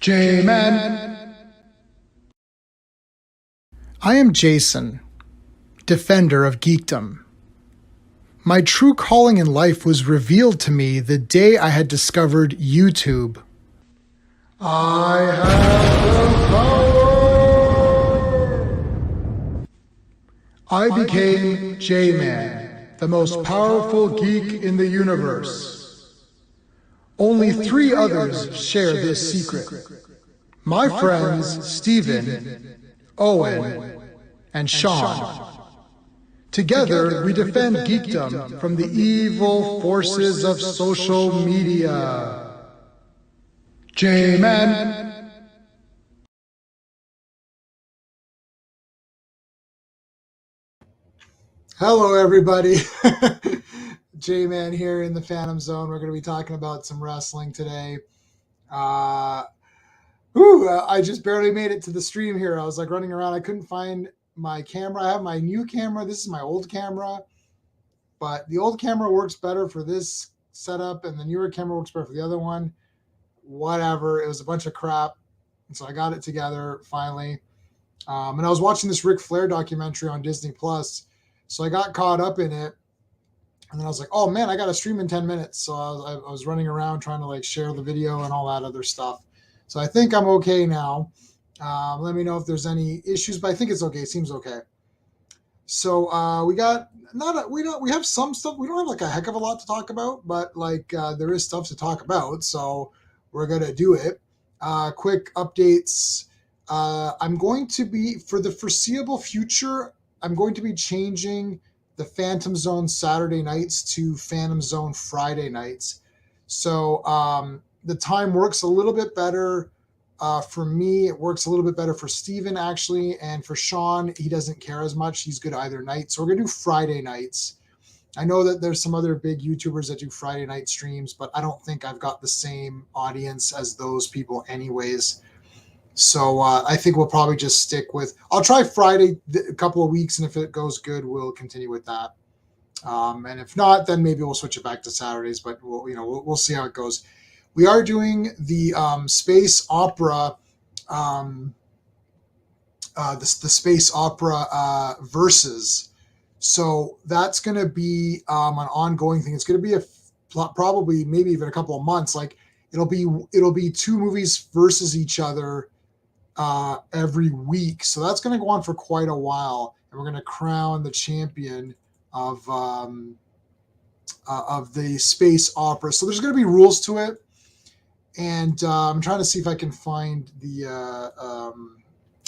J-Man. I am Jason, defender of geekdom. My true calling in life was revealed to me the day I had discovered YouTube. I have the power! I became J-Man, the most powerful geek in the universe. Only 3 others share this secret. My friends Steven, Owen, and Sean. Together, we defend geekdom from the evil forces of social media. J-Man. Hello, everybody. J-Man here in the Phantom Zone. We're going to be talking about some wrestling today. I just barely made it to the stream here. I was like running around. I couldn't find my camera. I have my new camera. This is my old camera, but the old camera works better for this setup and the newer camera works better for the other one. Whatever. It was a bunch of crap. And so I got it together finally. And I was watching this Ric Flair documentary on Disney Plus. So I got caught up in it. And then I was like, oh man, I got to stream in 10 minutes. So I was running around trying to like share the video and all that other stuff. So I think I'm okay now. Let me know if there's any issues, but I think it's okay. It seems okay. So we have some stuff. We don't have like a heck of a lot to talk about, but like there is stuff to talk about. So we're going to do it. Quick updates. I'm going to be, for the foreseeable future, I'm going to be changing the Phantom Zone Saturday nights to Phantom Zone Friday nights. So the time works a little bit better for me. It works a little bit better for Steven, actually. And for Sean, he doesn't care as much. He's good either night. So we're going to do Friday nights. I know that there's some other big YouTubers that do Friday night streams, but I don't think I've got the same audience as those people anyways. So I think we'll probably just stick with, I'll try Friday a couple of weeks, and if it goes good, we'll continue with that. And if not, then maybe we'll switch it back to Saturdays, but we'll see how it goes. We are doing the space opera, the space opera versus. So that's going to be an ongoing thing. It's going to be probably maybe even a couple of months. Like it'll be 2 movies versus each other every week. So that's going to go on for quite a while, and we're going to crown the champion of the space opera. So there's going to be rules to it, and I'm trying to see if I can find the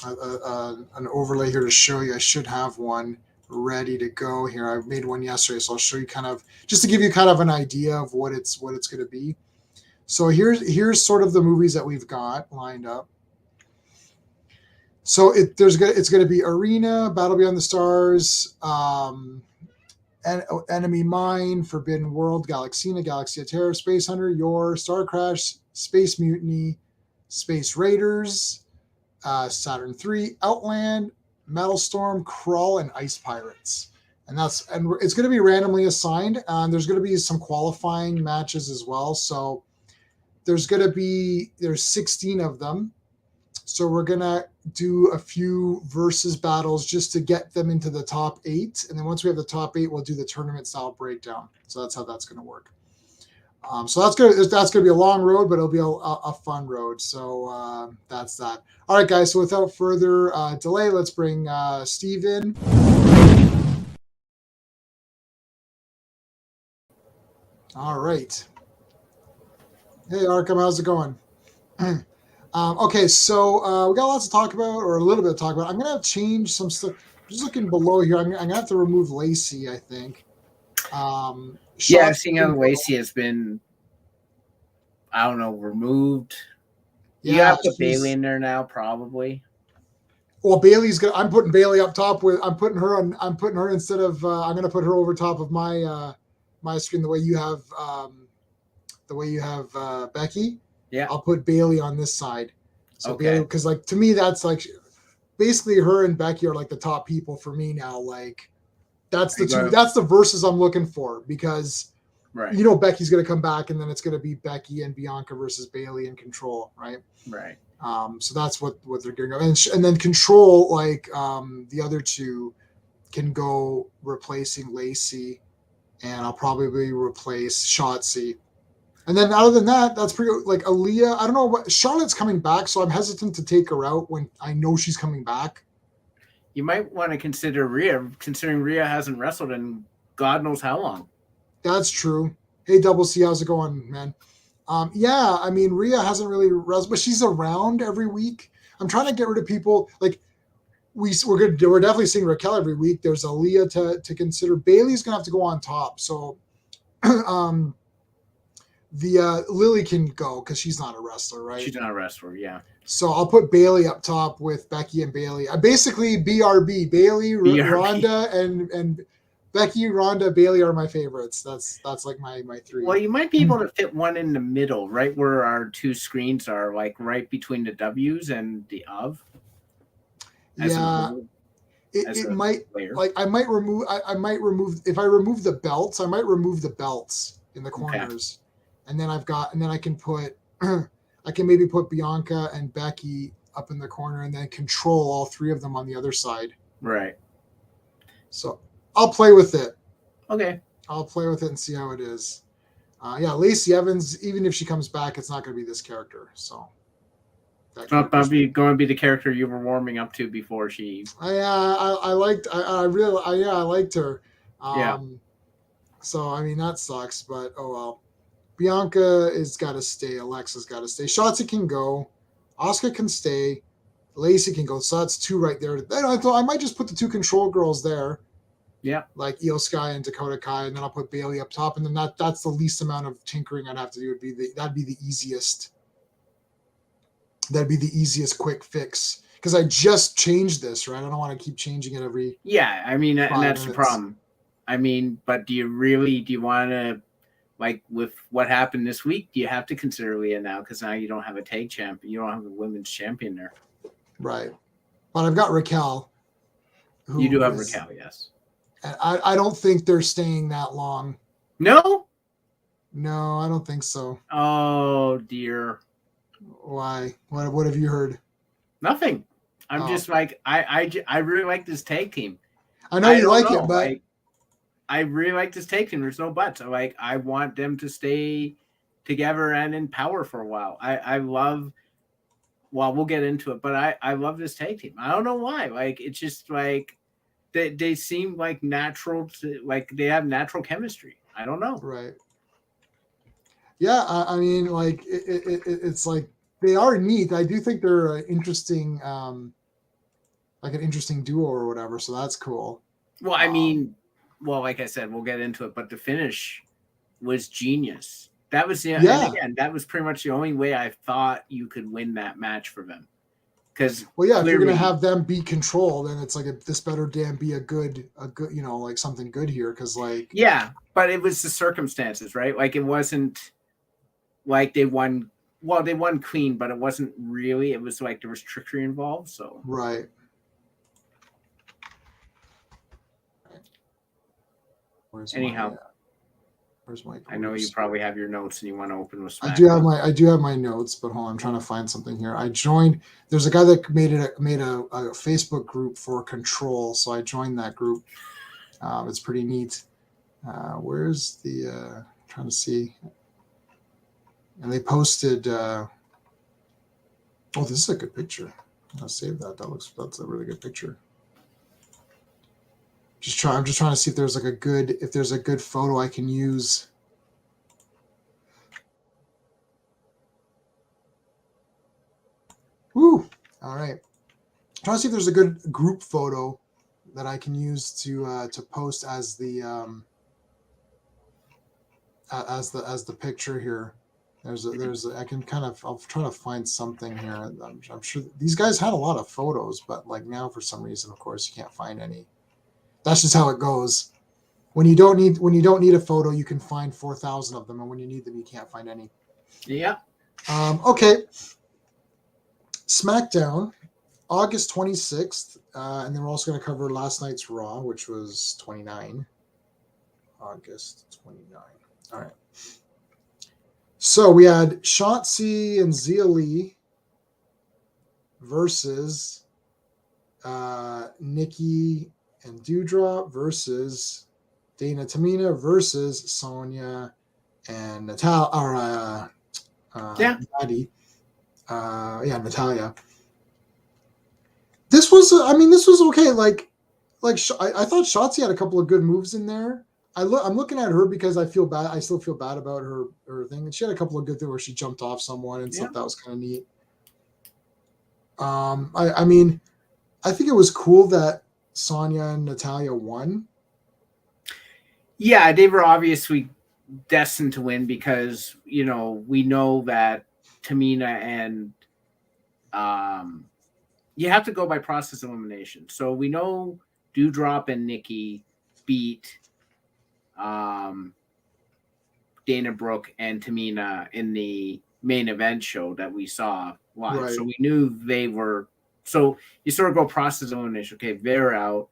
an overlay here to show you. I should have one ready to go here. I made one yesterday, so I'll show you kind of just to give you kind of an idea of what it's going to be. So here's sort of the movies that we've got lined up. So it's going to be Arena, Battle Beyond the Stars, Enemy Mine, Forbidden World, Galaxina, Galaxy of Terror, Space Hunter, Your, Star Crash, Space Mutiny, Space Raiders, Saturn 3, Outland, Metal Storm, Crawl, and Ice Pirates. And it's going to be randomly assigned. There's going to be some qualifying matches as well. So there's 16 of them. So we're going to do a few versus battles just to get them into the top 8. And then once we have the top 8, we'll do the tournament style breakdown. So that's how that's going to work. So that's going to be a long road, but it'll be a fun road. So that's that. All right, guys. So without further delay, let's bring Steve in. All right. Hey, Arkham, how's it going? Okay, so we got lots to talk about, or a little bit to talk about. I'm going to have to change some stuff. Just looking below here, I'm going to have to remove Lacey, I think. Yeah, I've seen how Lacey has been, I don't know, removed. Yeah, you have to put Bailey in there now, probably. Well, Bailey's gonna. I'm putting Bailey up top with. I'm putting her instead of. I'm going to put her over top of my my screen the way you have. Becky. Yeah. I'll put Bailey on this side. So okay. Bailey, because like to me that's like basically her and Becky are like the top people for me now. Like that's the verses I'm looking for, because you know Becky's going to come back, and then it's going to be Becky and Bianca versus Bayley in Control, right? Right. So that's what they're going to go, and then Control, like the other two can go replacing Lacey, and I'll probably replace Shotzi. And then other than that, that's pretty, like Aaliyah. I don't know what, Charlotte's coming back, so I'm hesitant to take her out when I know she's coming back. You might want to consider Rhea, considering Rhea hasn't wrestled in God knows how long. That's true. Hey, Double C, how's it going, man? Yeah, I mean, Rhea hasn't really wrestled, but she's around every week. I'm trying to get rid of people. Like, we're definitely seeing Raquel every week. There's Aaliyah to consider. Bayley's going to have to go on top. So, Lily can go because she's not a wrestler, right? She's not a wrestler, yeah. So I'll put Bayley up top with Becky and Bayley. I basically BRB. Bayley, Ronda, and Becky, Ronda, Bayley are my favorites. That's like my three. Well, you might be able to fit one in the middle, right where our two screens are, like right between the W's and the of. It might player. Like I might remove if I remove the belts, I might remove the belts in the corners. Okay. And then I can put, I can maybe put Bianca and Becky up in the corner, and then control all three of them on the other side. Right. So I'll play with it. Okay. I'll play with it and see how it is. Lacey Evans, even if she comes back, it's not going to be this character. So. It's not going to be the character you were warming up to before she. I liked her. So I mean that sucks, but oh well. Bianca has got to stay. Alexa's got to stay. Shotzi can go. Asuka can stay. Lacey can go. So that's two right there. I thought I might just put the two Control girls there. Yeah. Like Io Sky and Dakota Kai, and then I'll put Bayley up top, and then that's the least amount of tinkering I'd have to do. That'd be the easiest. That'd be the easiest quick fix, because I just changed this, right? I don't want to keep changing it every. Yeah, I mean, and that's minutes. The problem. I mean, but do you want to? Like with what happened this week, do you have to consider Leah now? Because now you don't have a tag champion. You don't have a women's champion there. Right. But I've got Raquel. You do have Raquel, yes. And I don't think they're staying that long. No? No, I don't think so. Oh, dear. Why? What have you heard? Nothing. I'm just like, I really like this tag team. I know you like it, but... I really like this tag team. There's no buts. I want them to stay together and in power for a while. I love, well, we'll get into it, but I love this tag team. I don't know why. Like, it's just like they seem like natural to, like they have natural chemistry. I don't know. Right. Yeah. I mean, like it's like they are neat. I do think they're interesting, like an interesting duo or whatever. So that's cool. Well, I mean, well, like I said, we'll get into it, but the finish was genius. That was and again, that was pretty much the only way I thought you could win that match for them. Because if you're gonna have them be Control, then it's like this better damn be a good, like something good here. Because but it was the circumstances, right? Like it wasn't like they won. Well, they won clean, but it wasn't really. It was like there was trickery involved. So right. Anyhow, where's my? I know you probably have your notes and you want to open with SmackDown. I do have my notes, but hold on, I'm trying to find something here. I joined. There's a guy that made a Facebook group for Control, so I joined that group. It's pretty neat. Where's the? Trying to see. And they posted. Oh, this is a good picture. I'll save that. That's a really good picture. I'm just trying to see if there's a good photo I can use. Woo! All right. Trying to see if there's a good group photo that I can use to post as the picture here. I'll try to find something here. I'm sure these guys had a lot of photos, but like now for some reason, of course, you can't find any. That's just how it goes. When you don't need a photo, you can find 4,000 of them, and when you need them, you can't find any. Yeah. Okay. SmackDown. August 26th, and then we're also going to cover last night's Raw, which was 29. August 29. All right. So we had Shotzi and Zia Lee versus Nikki and Doudrop versus Dana Tamina versus Sonia and Natalia. Natty. Natalia. This was okay. I thought Shotzi had a couple of good moves in there. I'm looking at her because I feel bad. I still feel bad about her thing, and she had a couple of good things where she jumped off someone and stuff. That was kind of neat. I think it was cool that Sonya and Natalia won. Yeah, they were obviously destined to win because we know that Tamina and you have to go by process elimination. So we know Doudrop and Nikki beat Dana Brooke and Tamina in the main event show that we saw live. Right. So we knew they were. So you sort of go process elimination. Okay, they're out,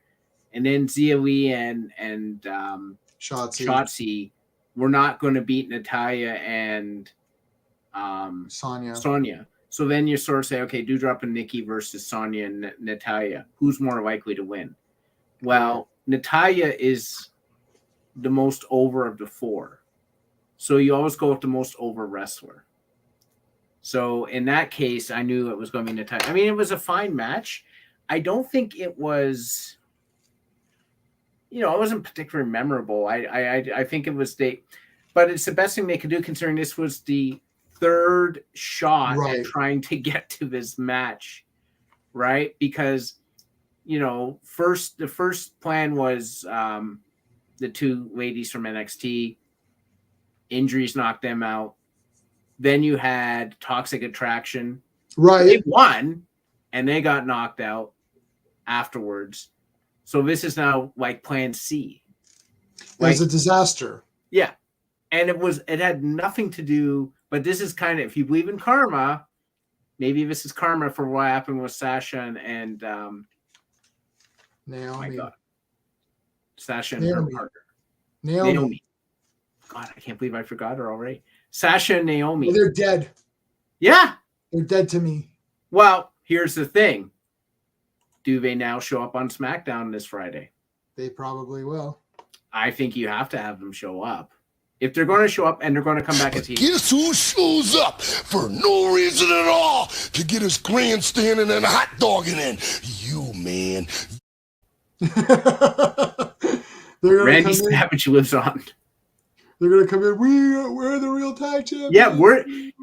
and then Zia Lee and Shotzi were not going to beat Natalia and Sonia. So then you sort of say, okay, Doudrop and Nikki versus Sonia and Natalia. Who's more likely to win? Well, Natalia is the most over of the four. So you always go with the most over wrestler. So in that case, I knew it was going to be Natalia. I mean, it was a fine match. I don't think it was, it wasn't particularly memorable. I think it was but it's the best thing they could do considering this was the third shot at trying to get to this match, right? Because, the first plan was the two ladies from NXT. Injuries knocked them out. Then you had Toxic Attraction. Right. They won, and they got knocked out afterwards. So this is now like plan C. It was a disaster. Yeah. And it had nothing to do, but this is kind of, if you believe in karma, maybe this is karma for what happened with Sasha and Naomi. Oh my God. Sasha and her partner. Naomi. God, I can't believe I forgot her already. Sasha and Naomi. Well, they're dead. Yeah. They're dead to me. Well, here's the thing. Do they now show up on SmackDown this Friday? They probably will. I think you have to have them show up. If they're going to show up and they're going to come back as heels. Guess who shows up for no reason at all to get us grandstanding and hot dogging in? You, man. Randy Savage lives on. They're going to come in. We're the real tag champions. Yeah,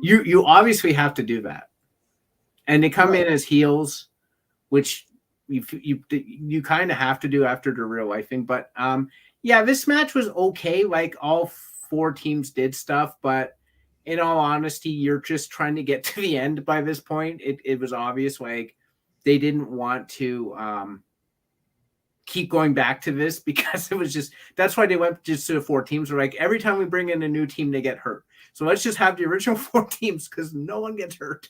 you obviously have to do that. And they come in as heels, which you kind of have to do after the real life thing. But this match was okay. Like all four teams did stuff, but in all honesty, you're just trying to get to the end by this point. It was obvious like they didn't want to keep going back to this because it was just, that's why they went just to the four teams. They're like, every time we bring in a new team, they get hurt. So let's just have the original four teams because no one gets hurt.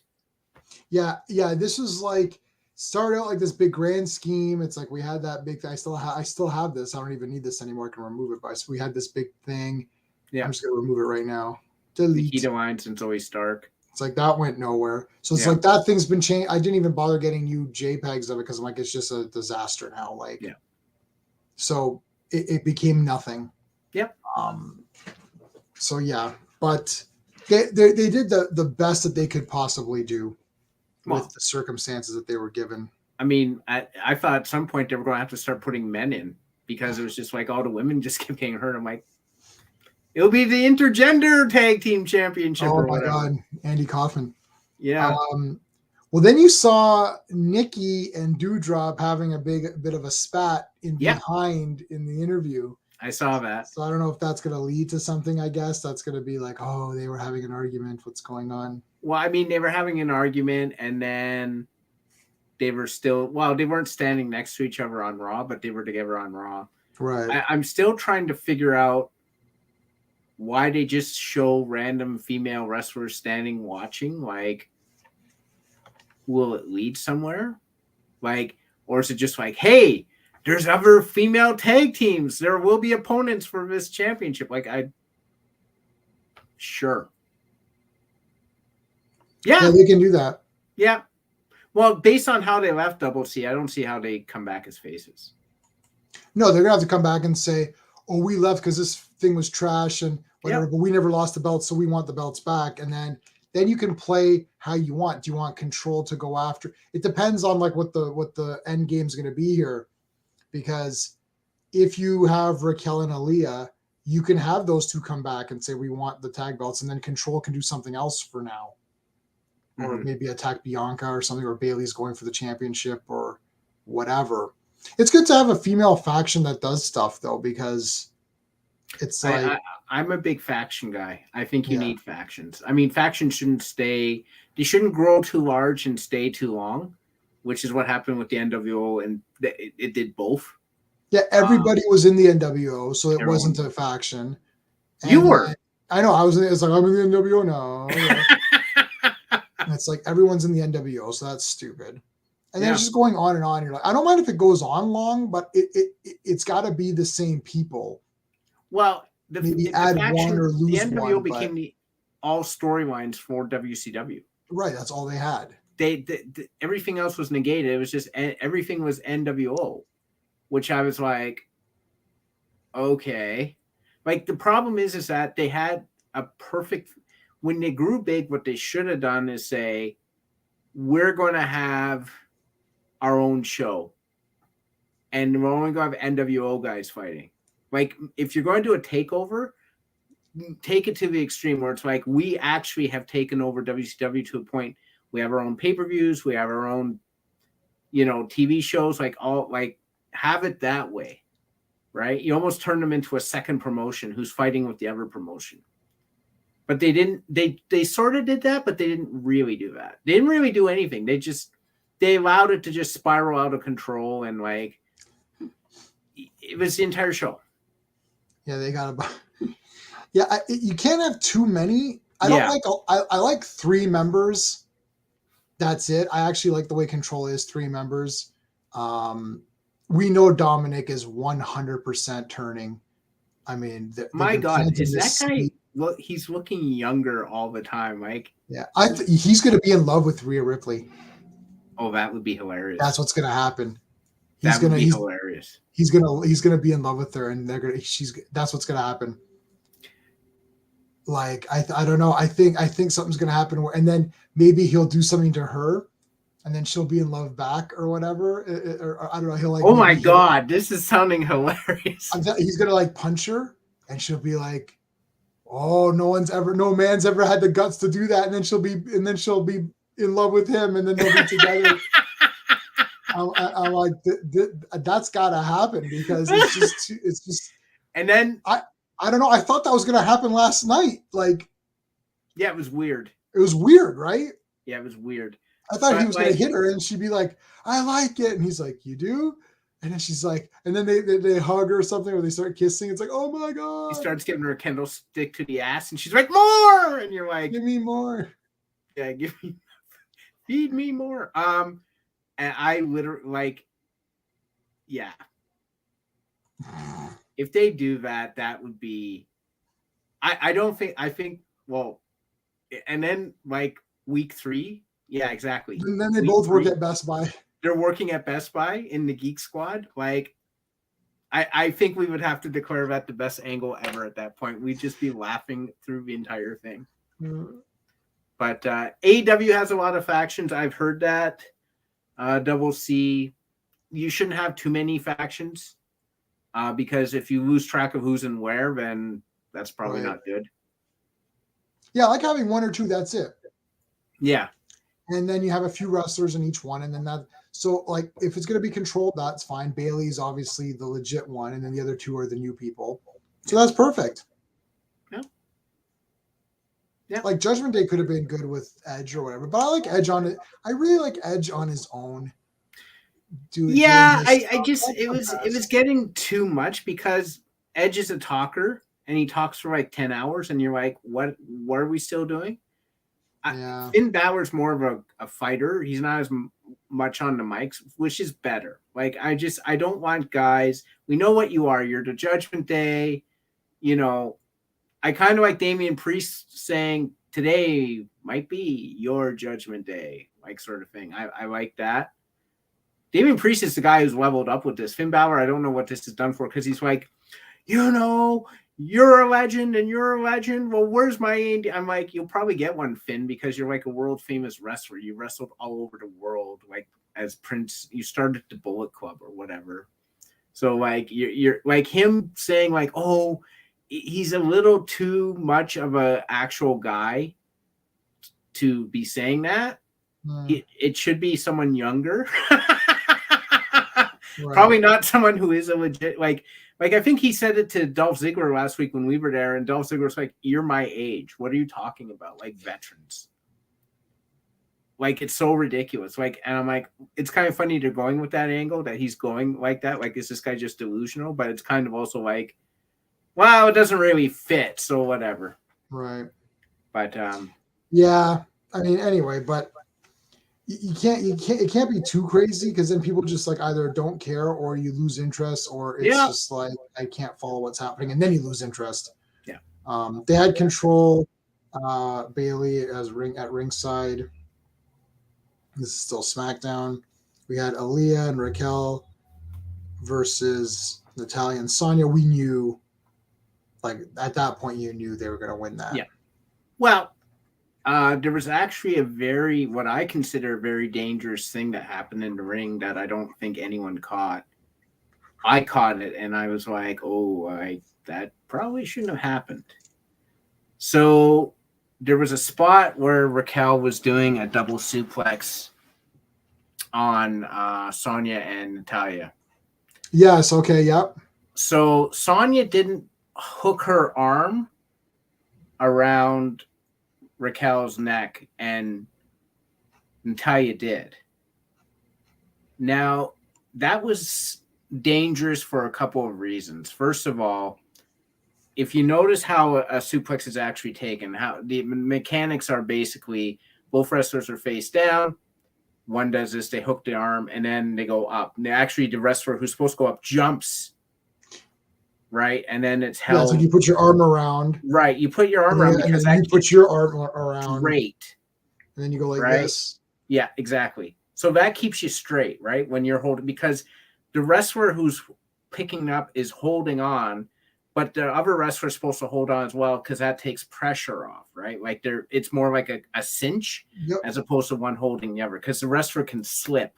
Yeah. This was like, started out like this big grand scheme. It's like we had that big thing. I still have this. I don't even need this anymore. I can remove it. But so we had this big thing. Yeah. I'm just going to remove it right now. Delete. The Heat Alliance and Zoe Stark. It's like that went nowhere. So it's like that thing's been changed. I didn't even bother getting new JPEGs of it because I'm like, it's just a disaster now. Like, so it became nothing. Yep. So yeah, but they did the best that they could possibly do with the circumstances that they were given. I mean, I thought at some point they were going to have to start putting men in because it was just like all the women just kept getting hurt. I'm like, it'll be the intergender tag team championship. Oh my God, Andy Kaufman. Yeah. Well, then you saw Nikki and Doudrop having a bit of a spat behind in the interview. I saw that. So I don't know if that's going to lead to something. I guess that's going to be like, oh, they were having an argument. What's going on? Well, I mean, they were having an argument, and then they were still. Well, they weren't standing next to each other on Raw, but they were together on Raw. Right. I'm still trying to figure out why they just show random female wrestlers standing watching. Like, will it lead somewhere? Like, or is it just like, hey, there's other female tag teams. There will be opponents for this championship. Like, sure. Yeah, they can do that. Yeah. Well, based on how they left Double C, I don't see how they come back as faces. No, they're gonna have to come back and say, "Oh, we left because this thing was trash and whatever, but we never lost the belts, so we want the belts back." And then you can play how you want. Do you want Control to go after? It depends on like what the end game is going to be here, because if you have Raquel and Aaliyah, you can have those two come back and say we want the tag belts, and then Control can do something else for now. Or maybe attack Bianca or something, or Bayley's going for the championship or whatever. It's good to have a female faction that does stuff though, because it's like I'm a big faction guy. I think you need factions. I mean, factions they shouldn't grow too large and stay too long, which is what happened with the NWO, and it did both. Yeah, everybody was in the NWO, so it wasn't a faction. And you were. I know. I was. It's like I'm in the NWO now. Yeah. And it's like everyone's in the NWO, so that's stupid. And then it's just going on and on. You're like, I don't mind if it goes on long, but it's got to be the same people. Well, maybe add one or lose one. The NWO became all storylines for WCW. Right, that's all they had. They everything else was negated. It was just everything was NWO, which I was like, okay. Like the problem is that they had a perfect. When they grew big, what they should have done is say, we're going to have our own show. And we're only going to have NWO guys fighting. Like, if you're going to do a takeover, take it to the extreme where it's like, we actually have taken over WCW to a point. We have our own pay-per-views. We have our own, TV shows. Like, have it that way, right? You almost turn them into a second promotion who's fighting with the other promotion. But they didn't. They sort of did that, but they didn't really do that. They didn't really do anything. They allowed it to just spiral out of control, and like it was the entire show. Yeah, they got a. Yeah, you can't have too many. I don't like. I like 3 members. That's it. I actually like the way Control is 3 members. We know Dominic is 100% turning. I mean, my God, is that guy? Well, he's looking younger all the time, Mike. Yeah, he's going to be in love with Rhea Ripley. Oh, that would be hilarious. That's what's going to happen. That would be hilarious. He's gonna be in love with her, and that's what's gonna happen. Like I don't know. I think something's gonna happen, and then maybe he'll do something to her, and then she'll be in love back or whatever. Or I don't know. He'll like. Oh my God, this is sounding hilarious. He's gonna like punch her, and she'll be like, "Oh, no man's ever had the guts to do that," and then she'll be in love with him, and then they'll be together. I'm like, that's gotta happen, because it's just. And then I don't know. I thought that was gonna happen last night. Like, yeah, it was weird. It was weird, right? Yeah, it was weird. I thought he was gonna hit her, and she'd be like, "I like it," and he's like, "You do?" And then she's like, and then they hug or something, or they start kissing. It's like, oh my God! He starts giving her a candlestick to the ass, and she's like, "More!" And you're like, "Give me more." Yeah, feed me more. And I literally yeah. If they do that, that would be. I think. Well, and then week 3, yeah, exactly. And then they both work at Best Buy. They're working at Best Buy in the Geek Squad. I think we would have to declare that the best angle ever at that point. We'd just be laughing through the entire thing. But AEW has a lot of factions. I've heard that. Double C, you shouldn't have too many factions because if you lose track of who's and where, then that's probably not good. Yeah, I like having 1 or 2. That's it. Yeah. And then you have a few wrestlers in each one, and then that. So, like, if it's going to be controlled, that's fine. Bayley's obviously the legit one, and then the other 2 are the new people. So that's perfect. Yeah. Yeah. Like Judgment Day could have been good with Edge or whatever, but I like Edge on it. I really like Edge on his own. It was getting too much because Edge is a talker and he talks for 10 hours, and you're like, what are we still doing? Yeah. Finn Balor's more of a fighter. He's not as much on the mics, which is better. Like, I don't want guys. We know what you are. You're the Judgment Day. You know, I kind of like Damian Priest saying today might be your Judgment Day, like sort of thing. I like that. Damian Priest is the guy who's leveled up with this. Finn Balor, I don't know what this has done for, because he's like, you know, you're a legend and you're a legend. Well, where's my Andy? I'm like, you'll probably get one, Finn, because you're like a world famous wrestler. You wrestled all over the world, like as Prince. You started the Bullet Club or whatever. So like you're like him saying like, oh, he's a little too much of a actual guy to be saying that. It should be someone younger. Right. Probably not someone who is a legit like I think he said it to Dolph Ziggler last week when we were there, and Dolph Ziggler was like, "You're my age. What are you talking about? Like veterans." Like, it's so ridiculous. Like, and I'm like, it's kind of funny they're going with that angle, that he's going like that. Like, is this guy just delusional? But it's kind of also like, well, it doesn't really fit, so whatever. Right. But yeah, I mean, anyway, but it can't be too crazy, because then people just like either don't care or you lose interest, or it's just like, I can't follow what's happening, and then you lose interest. Yeah. They had Control, Bailey as at ringside. This is still SmackDown. We had Aaliyah and Raquel versus Natalya and Sonia. We knew, like, at that point, you knew they were going to win that. Yeah. Well, there was actually what I consider a very dangerous thing that happened in the ring that I don't think anyone caught. I caught it, and I was like, oh, that probably shouldn't have happened. So there was a spot where Raquel was doing a double suplex on Sonia and Natalya. Yes, okay, yep. So Sonia didn't hook her arm around Raquel's neck, and Natalya did. Now, that was dangerous for a couple of reasons. First of all, if you notice how a suplex is actually taken, how the mechanics are basically both wrestlers are face down. One does this, they hook the arm, and then they go up. And actually, the wrestler who's supposed to go up jumps, right? And then it's held. Yeah, so you put your arm around. Right, you put your arm around, because you put your arm around. Straight. And then you go like this. Yeah, exactly. So that keeps you straight, right? When you're holding, because the wrestler who's picking up is holding on, but the other wrestler is supposed to hold on as well, because that takes pressure off, right? Like it's more like a cinch, as opposed to one holding the other, because the wrestler can slip.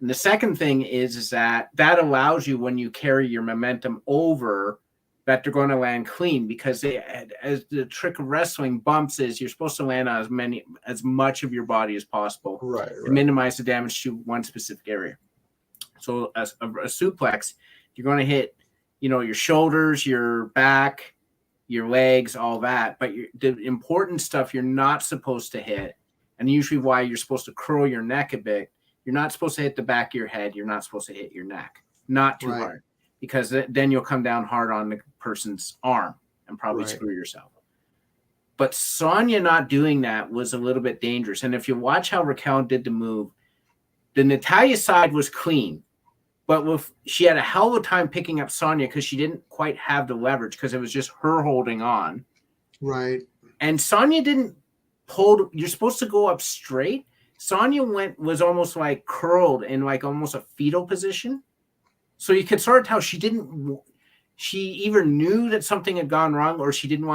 And the second thing is that allows you, when you carry your momentum over, that they're going to land clean, because as the trick of wrestling, bumps is you're supposed to land on as much of your body as possible, to minimize the damage to one specific area. So as a suplex, you're going to hit, your shoulders, your back, your legs, all that. But the important stuff you're not supposed to hit, and usually why you're supposed to curl your neck a bit, you're not supposed to hit the back of your head. You're not supposed to hit your neck. Not too hard, because then you'll come down hard on the person's arm and probably screw yourself. But Sonya not doing that was a little bit dangerous. And if you watch how Raquel did the move, the Natalya side was clean. But she had a hell of a time picking up Sonya, because she didn't quite have the leverage, because it was just her holding on. Right. And Sonya didn't hold. You're supposed to go up straight. Sonya was almost like curled in like almost a fetal position. So you could sort of tell she either knew that something had gone wrong, or she just didn't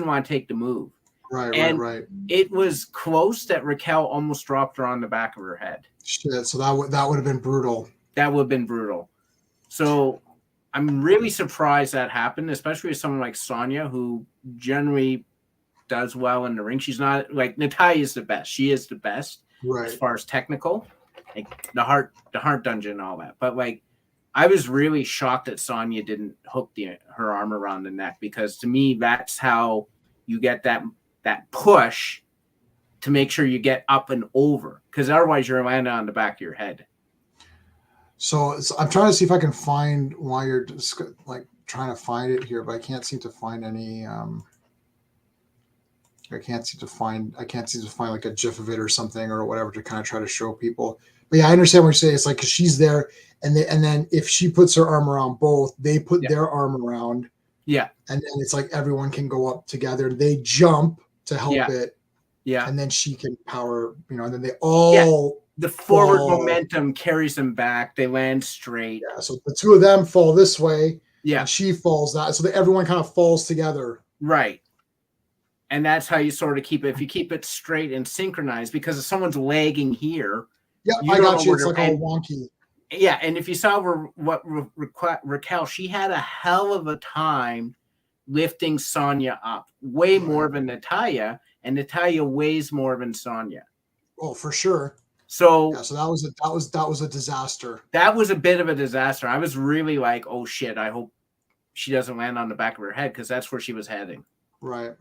want to take the move. Right. It was close that Raquel almost dropped her on the back of her head. Shit, so that would have been brutal. That would have been brutal. So I'm really surprised that happened, especially with someone like Sonya, who generally does well in the ring. She's not like Natalya is the best. She is the best as far as technical, like the heart dungeon and all that. But like, I was really shocked that Sonya didn't hook her arm around the neck, because to me, that's how you get that push to make sure you get up and over, because otherwise you're landing on the back of your head. So I'm trying to see if I can find why you're just like trying to find it here, but I can't seem to find any I can't seem to find like a GIF of it or something or whatever to kind of try to show people. But yeah, I understand what you're saying. It's like, 'cause she's there, and then if she puts her arm around both, they put their arm around. Yeah. And then it's like everyone can go up together. They jump to help it. Yeah. And then she can power, and then they all the forward momentum carries them back. They land straight. Yeah. So the two of them fall this way. Yeah. And she falls that. So everyone kind of falls together. Right. And that's how you sort of keep it. If you keep it straight and synchronized, because if someone's lagging here. Yeah, I got you. It's like all wonky. Yeah, and if you saw Raquel, she had a hell of a time lifting Sonia up, way more than Natalya, and Natalya weighs more than Sonia. Oh, for sure. So yeah, so that was a disaster. That was a bit of a disaster. I was really like, oh shit, I hope she doesn't land on the back of her head, because that's where she was heading. Right.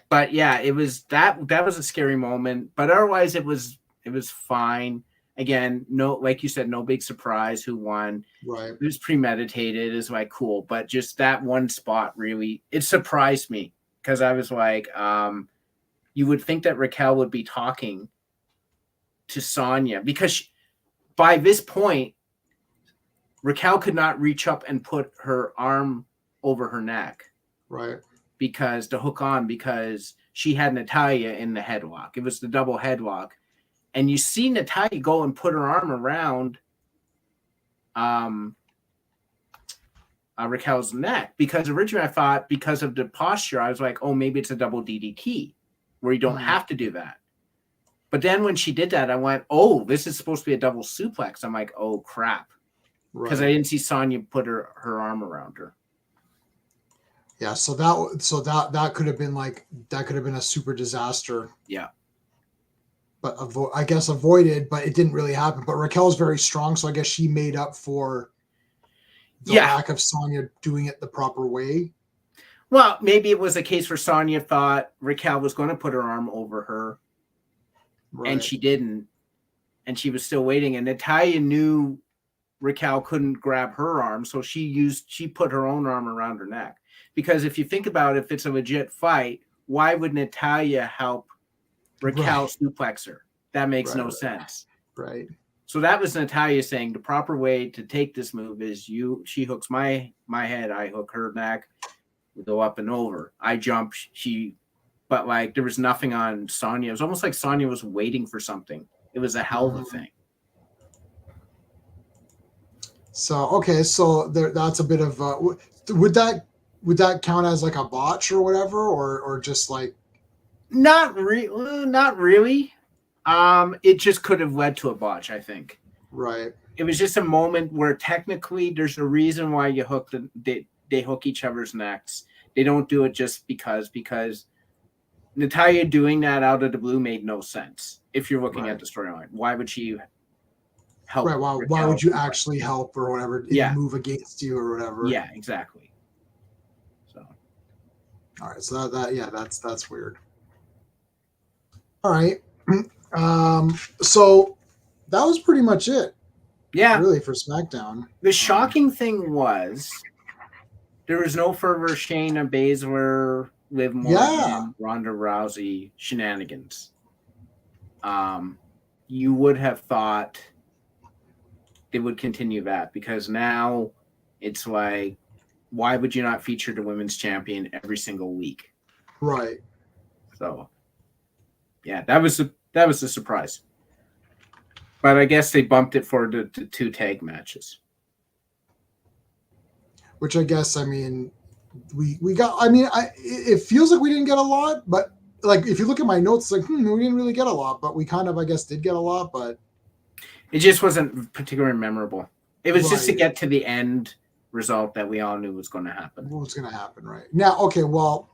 But yeah, it was that was a scary moment, but otherwise it was fine. Again, no, like you said, no big surprise who won. Right. It was premeditated. It's like cool, but just that one spot really, it surprised me, because I was like, you would think that Raquel would be talking to Sonia, because by this point, Raquel could not reach up and put her arm over her neck. Right. Because she had Natalya in the headlock. It was the double headlock. And you see Natalya go and put her arm around Raquel's neck, because originally I thought, because of the posture, I was like, oh, maybe it's a double DDT where you don't have to do that. But then when she did that, I went, oh, this is supposed to be a double suplex. I'm like, oh, crap. Because I didn't see Sonya put her arm around her. Yeah, so that could have been a super disaster. Yeah. But I guess avoided, but it didn't really happen. But Raquel's very strong, so I guess she made up for the lack of Sonya doing it the proper way. Well, maybe it was a case where Sonya thought Raquel was going to put her arm over her, and she didn't, and she was still waiting. And Natalya knew Raquel couldn't grab her arm, so she put her own arm around her neck. Because if you think about it, if it's a legit fight, why would Natalya help Raquel suplex her? That makes no sense. Right. So that was Natalya saying the proper way to take this move is she hooks my head, I hook her neck, we go up and over. I jump, but like there was nothing on Sonya. It was almost like Sonya was waiting for something. It was a hell of a thing. So okay, so that's a bit of would that count as like a botch or whatever, or just like not really. It just could have led to a botch, I think. Right. It was just a moment where technically there's a reason why you hook they hook each other's necks. They don't do it just because Natalya doing that out of the blue made no sense. If you're looking at the storyline, why would she help? Right. Why would you actually help or whatever? Move against you or whatever. Yeah, exactly. So. All right. So that's weird. All right. So that was pretty much it. Yeah. Really, for SmackDown. The shocking thing was there was no further Shayna Baszler, Liv Morgan, Ronda Rousey shenanigans. You would have thought they would continue that, because now it's like, why would you not feature the women's champion every single week? Right. So, yeah, that was a surprise. But I guess they bumped it for the 2 tag matches. Which I guess, I mean, we got, I mean, it feels like we didn't get a lot, but like, if you look at my notes, like, we didn't really get a lot, but we kind of, I guess, did get a lot, but. It just wasn't particularly memorable. It was just to get to the end result that we all knew was going to happen. What was going to happen, right? Now, okay, well,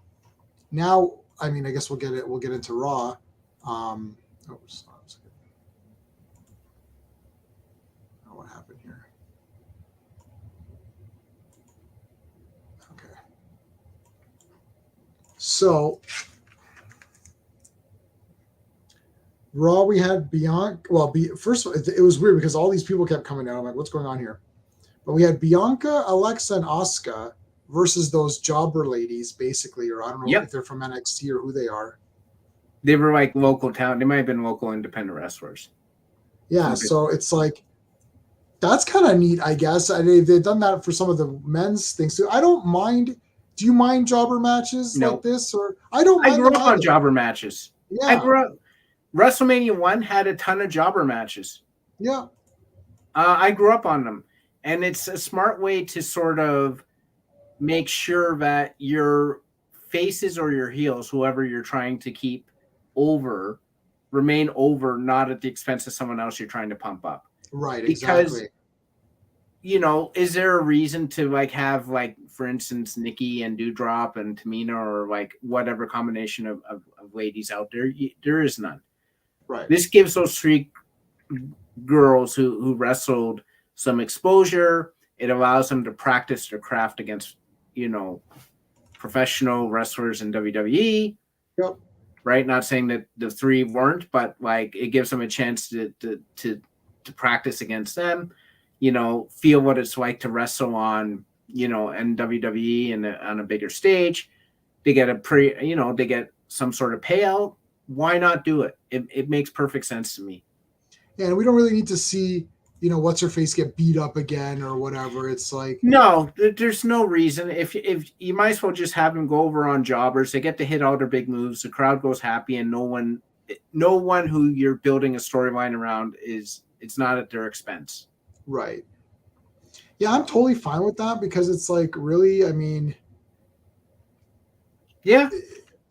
now, I mean, I guess we'll get into Raw. What happened here? Okay. So, Raw, we had Bianca. Well, first of all, it was weird because all these people kept coming out. I'm like, what's going on here? But we had Bianca, Alexa, and Asuka versus those jobber ladies, basically, or I don't know Yep. if they're from NXT or who they are. They were like local town. They might have been local independent wrestlers. Yeah, Okay. so it's like that's kind of neat, I guess. They've done that for some of the men's things too. I don't mind. Do you mind jobber matches No. like this? Or I don't I mind grew them up on either. jobber matches. Yeah. I grew up. WrestleMania 1 had a ton of jobber matches. Yeah. I grew up on them. And it's a smart way to sort of make sure that your faces or your heels, whoever you're trying to keep over, remain over, not at the expense of someone else you're trying to pump up. Right, Because, exactly. you know, is there a reason to like have like, for instance, Nikki and Doudrop and Tamina or like whatever combination of ladies out there? There is none. Right. This gives those three girls who wrestled some exposure. It allows them to practice their craft against, you know, professional wrestlers in WWE. Yep. Right? Not saying that the three weren't, but like it gives them a chance to practice against them, you know, feel what it's like to wrestle on, you know, in WWE and on a bigger stage. They get they get some sort of payout. Why not do it? It makes perfect sense to me. And we don't really need to see, you know, what's her face get beat up again or whatever. It's like, no, there's no reason. If you might as well just have them go over on jobbers. They get to hit all their big moves. The crowd goes happy, and no one who you're building a storyline around it's not at their expense. right. Yeah, I'm totally fine with that because it's like, really, I mean, yeah.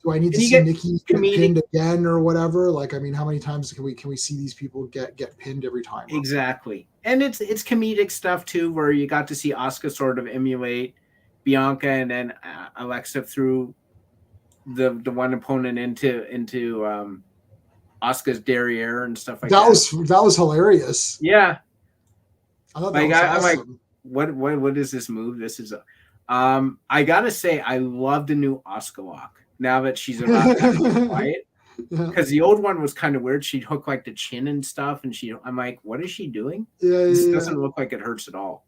Do I need to see Nikki get pinned again or whatever? Like, I mean, how many times can we see these people get pinned every time? Exactly. And it's comedic stuff too, where you got to see Asuka sort of emulate Bianca and then Alexa through the one opponent into Asuka's derriere and stuff like that. That was hilarious. Yeah. I thought that was awesome. I'm like, what is this move? This is I gotta say, I love the new Asuka lock. Now that she's about to be quiet, because the old one was kind of weird. She'd hook like the chin and stuff, and I'm like, what is she doing? This doesn't look like it hurts at all.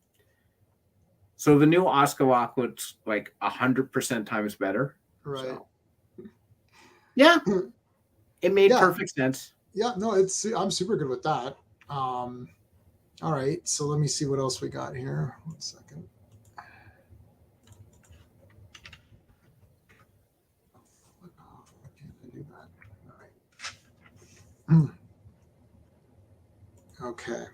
So the new Asuka lock looks like 100% times better. Right. So, yeah, it made perfect sense. Yeah, no, I'm super good with that. All right, so let me see what else we got here. 1 second. Okay.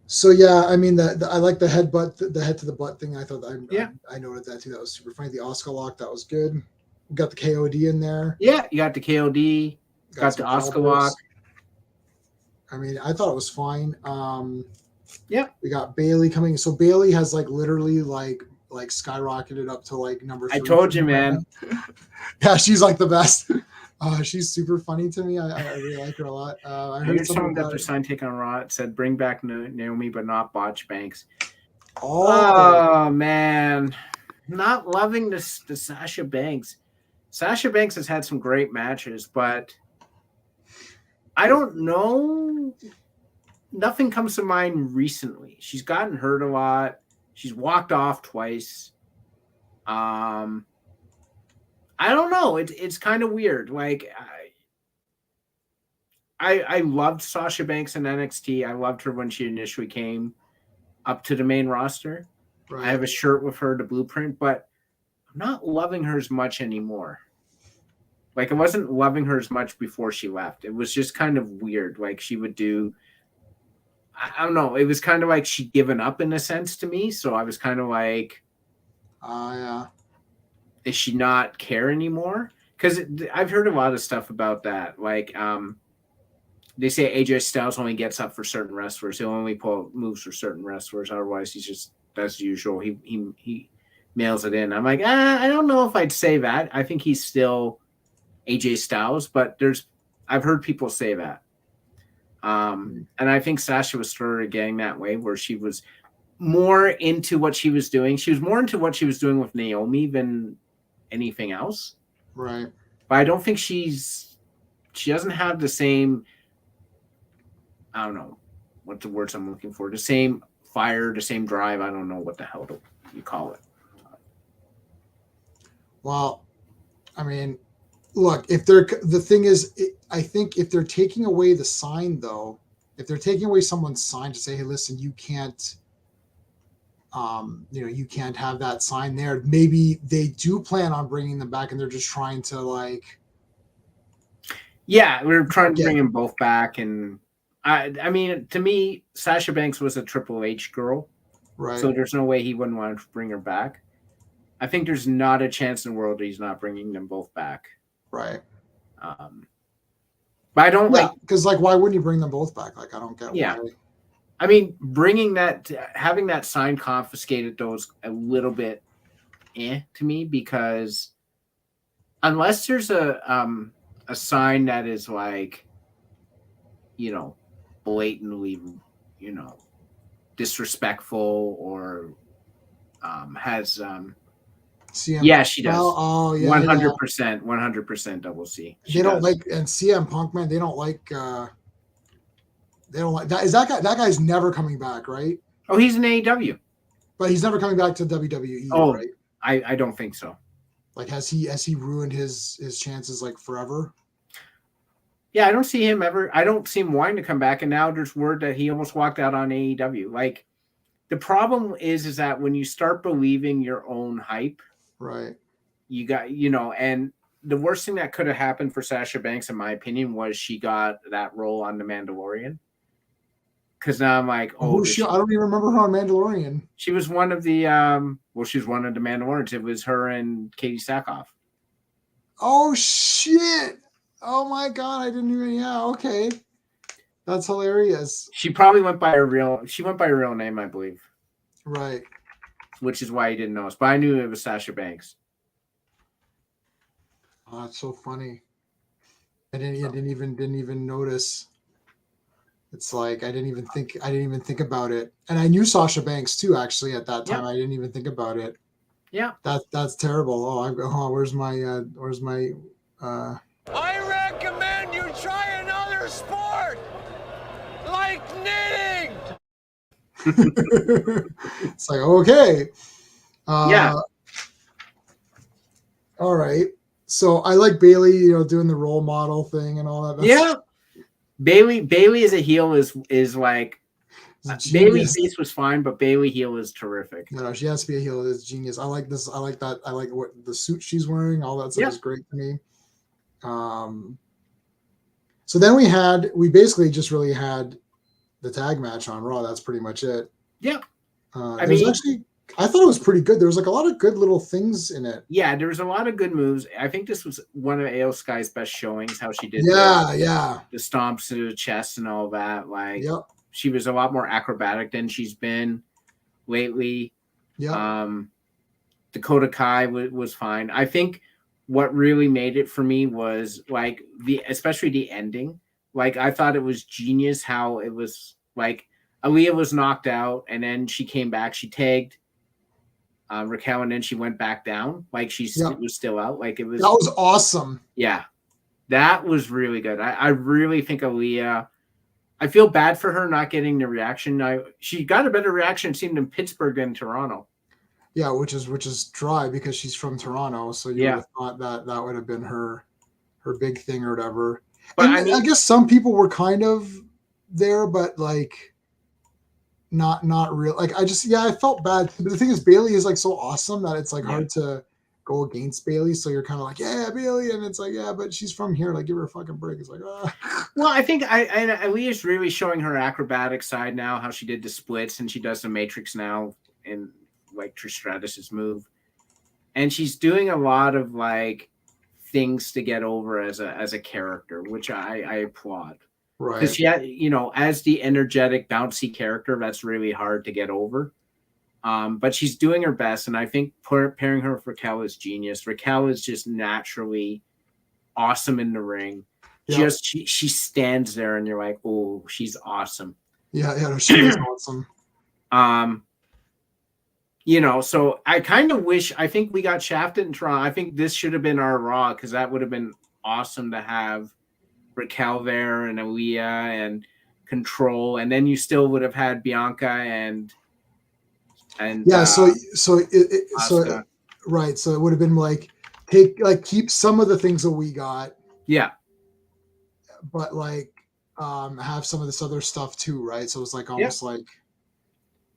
So yeah, I mean I like the head to the butt thing. I thought I noted that too. That was super funny. The Asuka lock, that was good. We got the KOD in there. Yeah, you got the KOD, got the Asuka lock. I mean, I thought it was fine. Yeah. We got Bailey coming. So Bailey has like literally like skyrocketed up to like number 3. I told you, man. Yeah, she's like the best. She's super funny to me. I really like her a lot. I heard someone got their sign taken on Raw. It said, "Bring back Naomi, but not Botch Banks." Oh man, not loving the Sasha Banks. Sasha Banks has had some great matches, but I don't know. Nothing comes to mind recently. She's gotten hurt a lot. She's walked off twice. I don't know. It's kind of weird. Like I loved Sasha Banks in NXT. I loved her when she initially came up to the main roster. Right. I have a shirt with her, the Blueprint, but I'm not loving her as much anymore. Like I wasn't loving her as much before she left. It was just kind of weird. Like she would do, I don't know. It was kind of like she'd given up in a sense to me. So I was kind of like, yeah. Does she not care anymore? Because I've heard a lot of stuff about that. Like, they say AJ Styles only gets up for certain wrestlers. He'll only pull moves for certain wrestlers. Otherwise, he's just, as usual, he mails it in. I'm like, I don't know if I'd say that. I think he's still AJ Styles, but I've heard people say that. And I think Sasha was sort of getting that way, where she was more into what she was doing. She was more into what she was doing with Naomi than anything else. Right. But I don't think she doesn't have the same, I don't know what the words I'm looking for, the same fire, the same drive. I don't know what the hell you call it. Well, I mean, look, the thing is, I think if they're taking away the sign, though, if they're taking away someone's sign to say, hey, listen, you can't, you can't have that sign there. Maybe they do plan on bringing them back and they're just trying to like. Yeah, we're trying to bring them both back. And I mean, to me, Sasha Banks was a Triple H girl. Right. So there's no way he wouldn't want to bring her back. I think there's not a chance in the world that he's not bringing them both back. Right. But I don't because why wouldn't you bring them both back? Like, I don't get why. I mean, having that sign confiscated though is a little bit to me, because unless there's a sign that is like, blatantly, disrespectful or has CM yeah, she does. Oh, yeah, 100% double C. They don't like, and CM Punk, man, they don't like that. Is that guy's never coming back, right? Oh, he's in AEW, but he's never coming back to WWE. Oh, right? I don't think so. Like, has he ruined his chances like forever? Yeah, I don't see him ever. I don't see him wanting to come back. And now there's word that he almost walked out on AEW. Like, the problem is that when you start believing your own hype, right? You got, and the worst thing that could have happened for Sasha Banks, in my opinion, was she got that role on The Mandalorian. Because now I'm like, I don't even remember her on Mandalorian. She was one of the, she was one of the Mandalorians. It was her and Katie Sackhoff. Oh shit! Oh my god, I didn't even. Yeah, okay, that's hilarious. She probably went by her real name, I believe. Right. Which is why he didn't know us, but I knew it was Sasha Banks. Oh, that's so funny. I didn't even notice. It's like I didn't even think about it. And I knew Sasha Banks too, actually, at that time. Yeah. I didn't even think about it. Yeah. That's terrible. Where's my I recommend you try another sport like knitting. It's like, okay. Yeah. All right. So I like Bayley, doing the role model thing and all that. Yeah. Bayley as a heel is like Bayley's face was fine, but Bayley heel is terrific. No, she has to be a heel. It's genius. I like this. I like that. I like what the suit she's wearing. All that stuff is great to me. So then we basically just really had the tag match on Raw. That's pretty much it. Yeah. I thought it was pretty good. There was like a lot of good little things in it. Yeah, there was a lot of good moves. I think this was one of AO Sky's best showings, how she did the stomps to the chest and all that. Like, she was a lot more acrobatic than she's been lately. Yeah. Dakota Kai was fine. I think what really made it for me was like especially the ending. Like, I thought it was genius how it was like Aaliyah was knocked out and then she came back. She tagged Raquel and then she went back down. Like, she was still out. Like, that was awesome. Yeah. That was really good. I really think Aaliyah, I feel bad for her not getting the reaction. She got a better reaction, it seemed, in Pittsburgh than Toronto. Yeah, which is dry because she's from Toronto. So you would have thought that would have been her big thing or whatever. But I guess some people were kind of there, but like not real. Like, I felt bad. But the thing is, Bayley is like so awesome that it's like hard to go against Bayley. So you're kind of like, yeah, Bayley, and it's like, yeah, but she's from here. Like, give her a fucking break. It's like, Well, I think Aaliyah's really showing her acrobatic side now. How she did the splits and she does the Matrix now in like Trish Stratus's move, and she's doing a lot of like things to get over as a character, which I applaud. Right. Because she had, as the energetic, bouncy character, that's really hard to get over. But she's doing her best, and I think pairing her with Raquel is genius. Raquel is just naturally awesome in the ring. Yep. She stands there, and you're like, oh, she's awesome. Yeah, she is awesome. So I kind of wish, I think we got shafted in Toronto. I think this should have been our Raw, because that would have been awesome to have Raquel there and Aaliyah and Control, and then you still would have had Bianca and And Yeah, so Asuka. right, so it would have been like keep some of the things that we got, Yeah. but like have some of this other stuff too, right? So it was like almost like,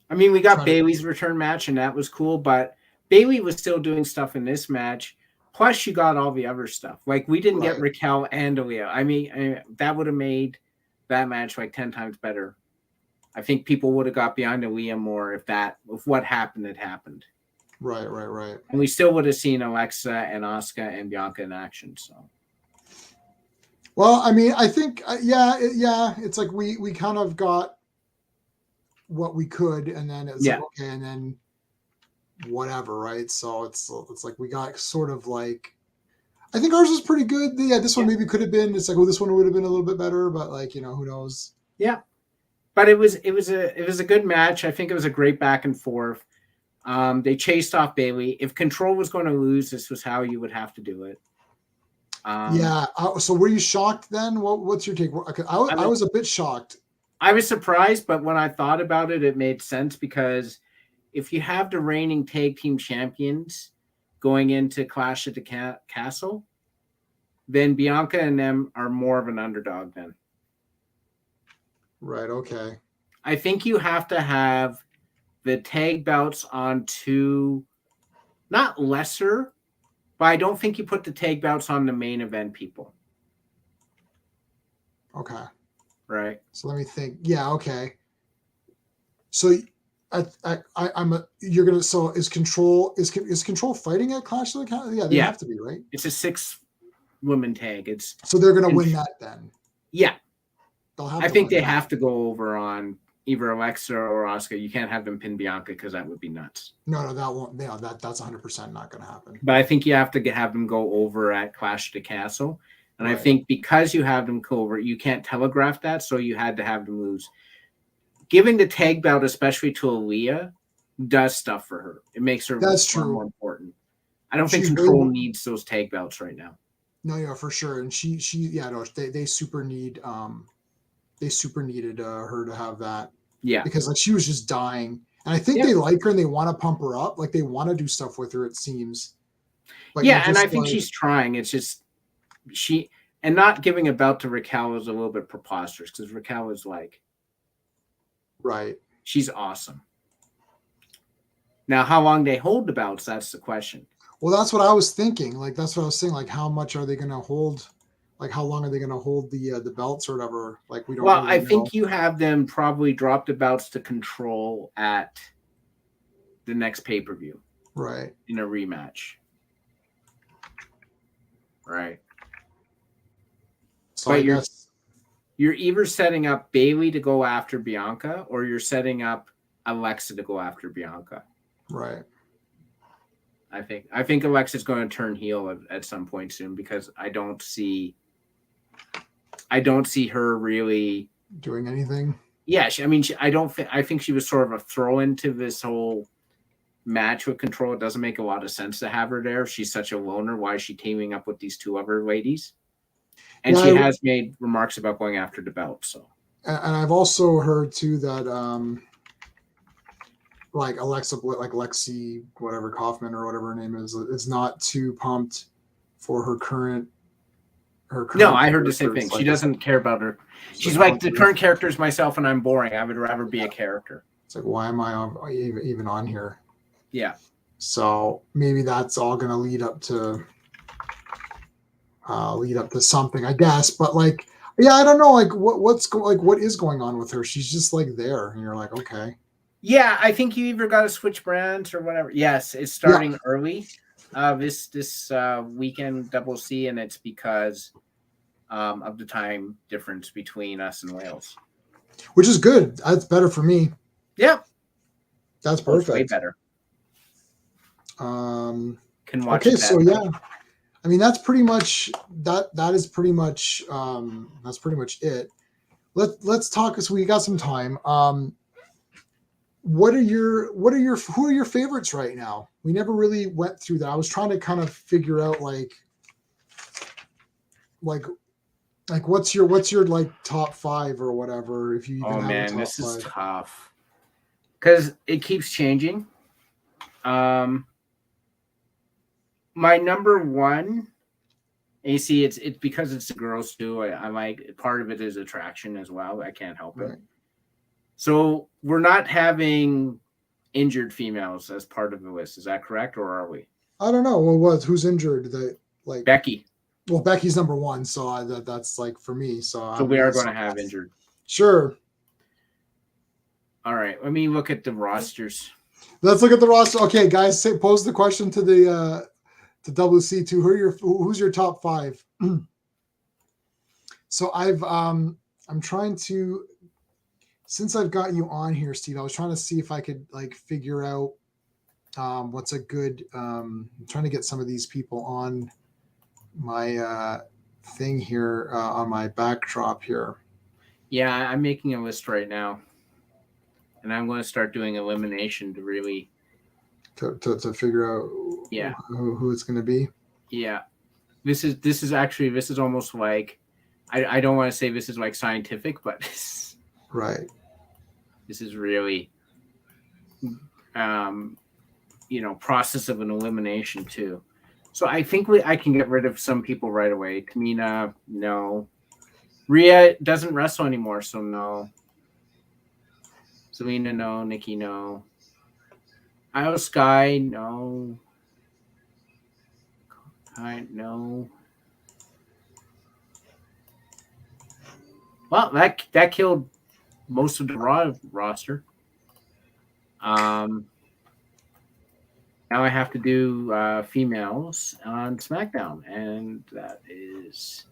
I mean, we got trying to- Bailey's return match, and that was cool, but Bailey was still doing stuff in this match. Plus, you got all the other stuff. Like, we didn't get Right. Raquel and Aaliyah. I mean, that would have made that match like 10 times better. I think people would have got behind Aaliyah more if what happened had happened. right. And we still would have seen Alexa and Asuka and Bianca in action. So, Well, I mean, I think it's like we kind of got what we could, and then it's like, okay, and then whatever, right? So it's like we got sort of like, I think ours was pretty good. Yeah, this one maybe could have been. It's like, well, this one would have been a little bit better, but like, who knows? Yeah, but it was a good match. I think it was a great back and forth. They chased off Bailey. If Control was going to lose, this was how you would have to do it. So were you shocked then? What's your take? I was a bit shocked. I was surprised, but when I thought about it, it made sense, because if you have the reigning tag team champions going into Clash at the Castle, then Bianca and them are more of an underdog then. Right, okay. I think you have to have the tag belts on two, not lesser, but I don't think you put the tag belts on the main event people. Okay. Right. So let me think. Yeah, okay. So you're gonna. So is Control fighting at Clash of the Castle? Yeah, they have to be, right? It's a 6-woman tag. So they're gonna win that then. Yeah. I think they have to go over on either Alexa or Asuka. You can't have them pin Bianca, because that would be nuts. No, that won't. Yeah, that's 100% not gonna happen. But I think you have to have them go over at Clash of the Castle. And Right. I think because you have them go over, you can't telegraph that, so you had to have them lose. Giving the tag belt, especially to Aaliyah, does stuff for her. It makes her more important. I don't think Control needs those tag belts right now. No, yeah, for sure. And they super needed her to have that. Yeah. Because like she was just dying. And I think they like her and they want to pump her up. Like they want to do stuff with her, it seems. But and I think she's trying. It's just and not giving a belt to Raquel is a little bit preposterous, because Raquel is like, right. She's awesome. Now, how long they hold the belts, that's the question. Well, that's what I was thinking. Like, that's what I was saying. Like, how much are they going to hold? Like, how long are they going to hold the belts or whatever? Like, we don't. Well, really I know. think you have them probably drop the belts to Control at the next pay-per-view. Right. In a rematch. Right. So but you're either setting up Bailey to go after Bianca, or you're setting up Alexa to go after Bianca. Right. I think Alexa's going to turn heel at some point soon, because I don't see her really doing anything. Yeah, I think she was sort of a throw into this whole match with Control. It doesn't make a lot of sense to have her there. She's such a loner. Why is she teaming up with these two other ladies? And she has made remarks about going after the belt. So, and I've also heard too that like Alexa, like Lexi, whatever Kaufman or whatever her name is not too pumped for her current. No, I heard the same thing. She doesn't care about her. She's like, the current character is myself, and I'm boring. I would rather be a character. It's like, why am I even on here? Yeah. So maybe that's all going to lead up to something, I guess. But like, yeah, I don't know. Like, what is going on with her? She's just like there, and you're like, okay. Yeah, I think you either got to switch brands or whatever. Yes, it's starting early. This weekend, Double C, and it's because of the time difference between us and Wales, which is good. That's better for me. Yeah, that's perfect. Way better. Can watch. Okay, so yeah, I mean that's pretty much that. That is pretty much that's pretty much it. Let's talk. So we got some time. Who are your favorites right now? We never really went through that. I was trying to kind of figure out like what's your like top 5 or whatever. If you even this top is 5. tough. because it keeps changing. My number one, and you see, it's because it's the girls too. I like, part of it is attraction as well. I can't help it. So we're not having injured females as part of the list. Is that correct, or are we? I don't know. Well, who's injured? Like Becky. Well, Becky's number one, so that's like for me. So we are going to have injured. Sure. All right. Let me look at the rosters. Let's look at the roster. Okay, guys, pose the question to the to WC2. Who's your top five? So I'm trying to, since I've got you on here, Steve, I was trying to see if I could like figure out what's a good. I'm trying to get some of these people on my thing here on my backdrop here. Yeah, I'm making a list right now, and I'm going to start doing elimination to really to figure out who it's going to be. Yeah, this is almost like, I don't want to say this is like scientific, but right. This is really process of an elimination too. So I think I can get rid of some people right away. Tamina, no. Rhea doesn't wrestle anymore, so no. Selena, no. Nikki, no. Io Sky, no. No. Well, that killed most of the Raw roster. Now I have to do females on SmackDown, and that is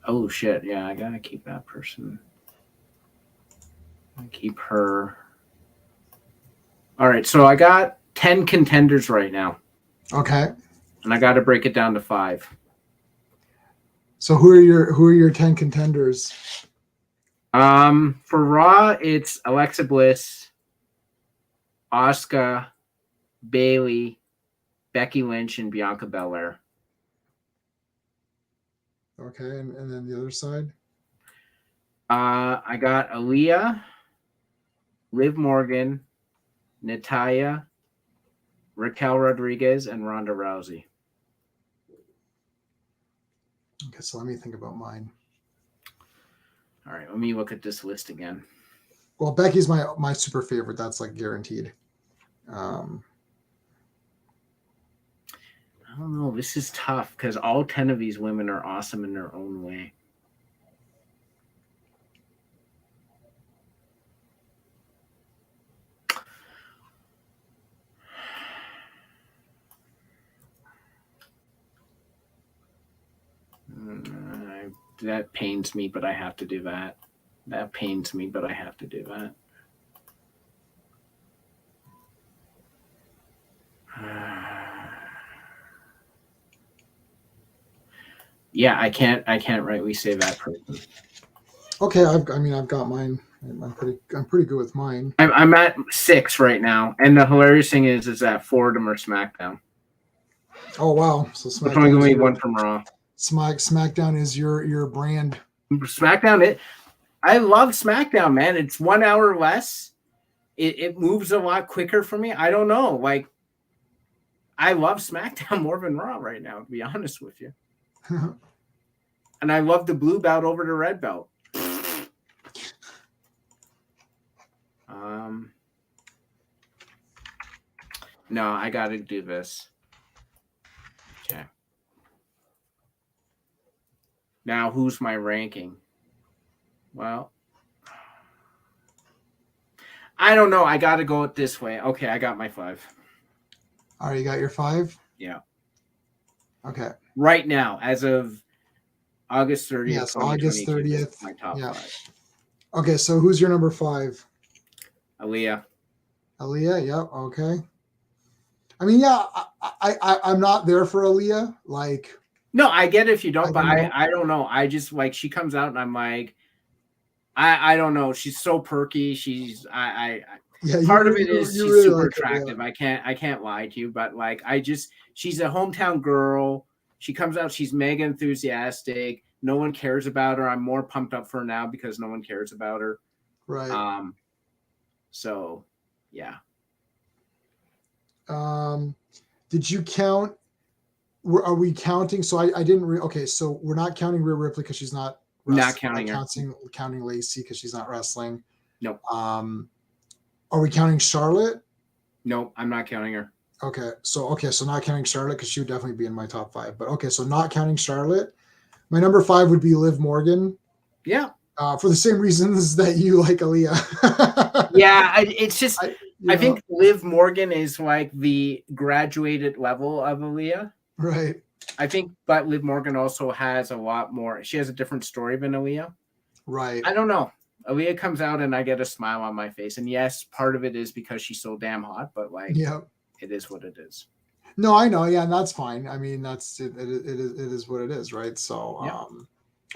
oh shit! Yeah, I gotta keep that person. I keep her. All right, so I got 10 contenders right now. Okay. And I got to break it down to 5. So who are your 10 contenders? For Raw, it's Alexa Bliss, Asuka, Bayley, Becky Lynch, and Bianca Belair. Okay, and then the other side? I got Aaliyah, Liv Morgan, Natalya, Raquel Rodriguez, and Ronda Rousey. Okay, so let me think about mine. All right, let me look at this list again. Well, Becky's my super favorite. That's like guaranteed. I don't know. This is tough because all 10 of these women are awesome in their own way. That pains me, but I have to do that. That pains me, but I have to do that. Yeah, I can't rightly say that person. Okay, I've got mine. I'm pretty good with mine. I'm at 6 right now, and the hilarious thing is that 4 of them are SmackDown. Oh wow! So SmackDown. There's only one from Raw. SmackDown is your brand. SmackDown, I love SmackDown, man. It's 1 hour less. It moves a lot quicker for me. I don't know. Like, I love SmackDown more than Raw right now, to be honest with you. And I love the blue belt over the red belt. No, I got to do this. Okay. Now, who's my ranking? Well, I don't know. I got to go it this way. Okay, I got my 5. All right, you got your 5? Yeah. Okay. Right now, as of August 30th. Yes, August 30th. My top 5. Okay, so who's your number 5? Aaliyah. Aaliyah, yep, okay. I mean, yeah, I'm not there for Aaliyah. Like, no, I get it if you don't, but I don't know. I just like, she comes out and I'm like, I don't know. She's so perky. She's part of it is she's really super attractive. I can't lie to you, but like she's a hometown girl. She comes out, she's mega enthusiastic. no one cares about her. I'm more pumped up for her now because no one cares about her. Right. So yeah. Did you count? Are we counting? So I didn't. Okay, so we're not counting Rhea Ripley because she's not wrestling. Not counting her. Counting Lacey because she's not wrestling. Nope. Are we counting Charlotte? Nope, I'm not counting her. Okay, so not counting Charlotte because she would definitely be in my top 5. But okay, so not counting Charlotte. My number 5 would be Liv Morgan. Yeah. For the same reasons that you like Aaliyah. Yeah, it's just I think Liv Morgan is like the graduated level of Aaliyah. Right. I think, but Liv Morgan also has a lot more. She has a different story than Aaliyah. Right. I don't know. Aaliyah comes out and I get a smile on my face. And yes, part of it is because she's so damn hot, but like, it is what it is. No, I know. Yeah, and that's fine. I mean, that's it. It is what it is, right? So,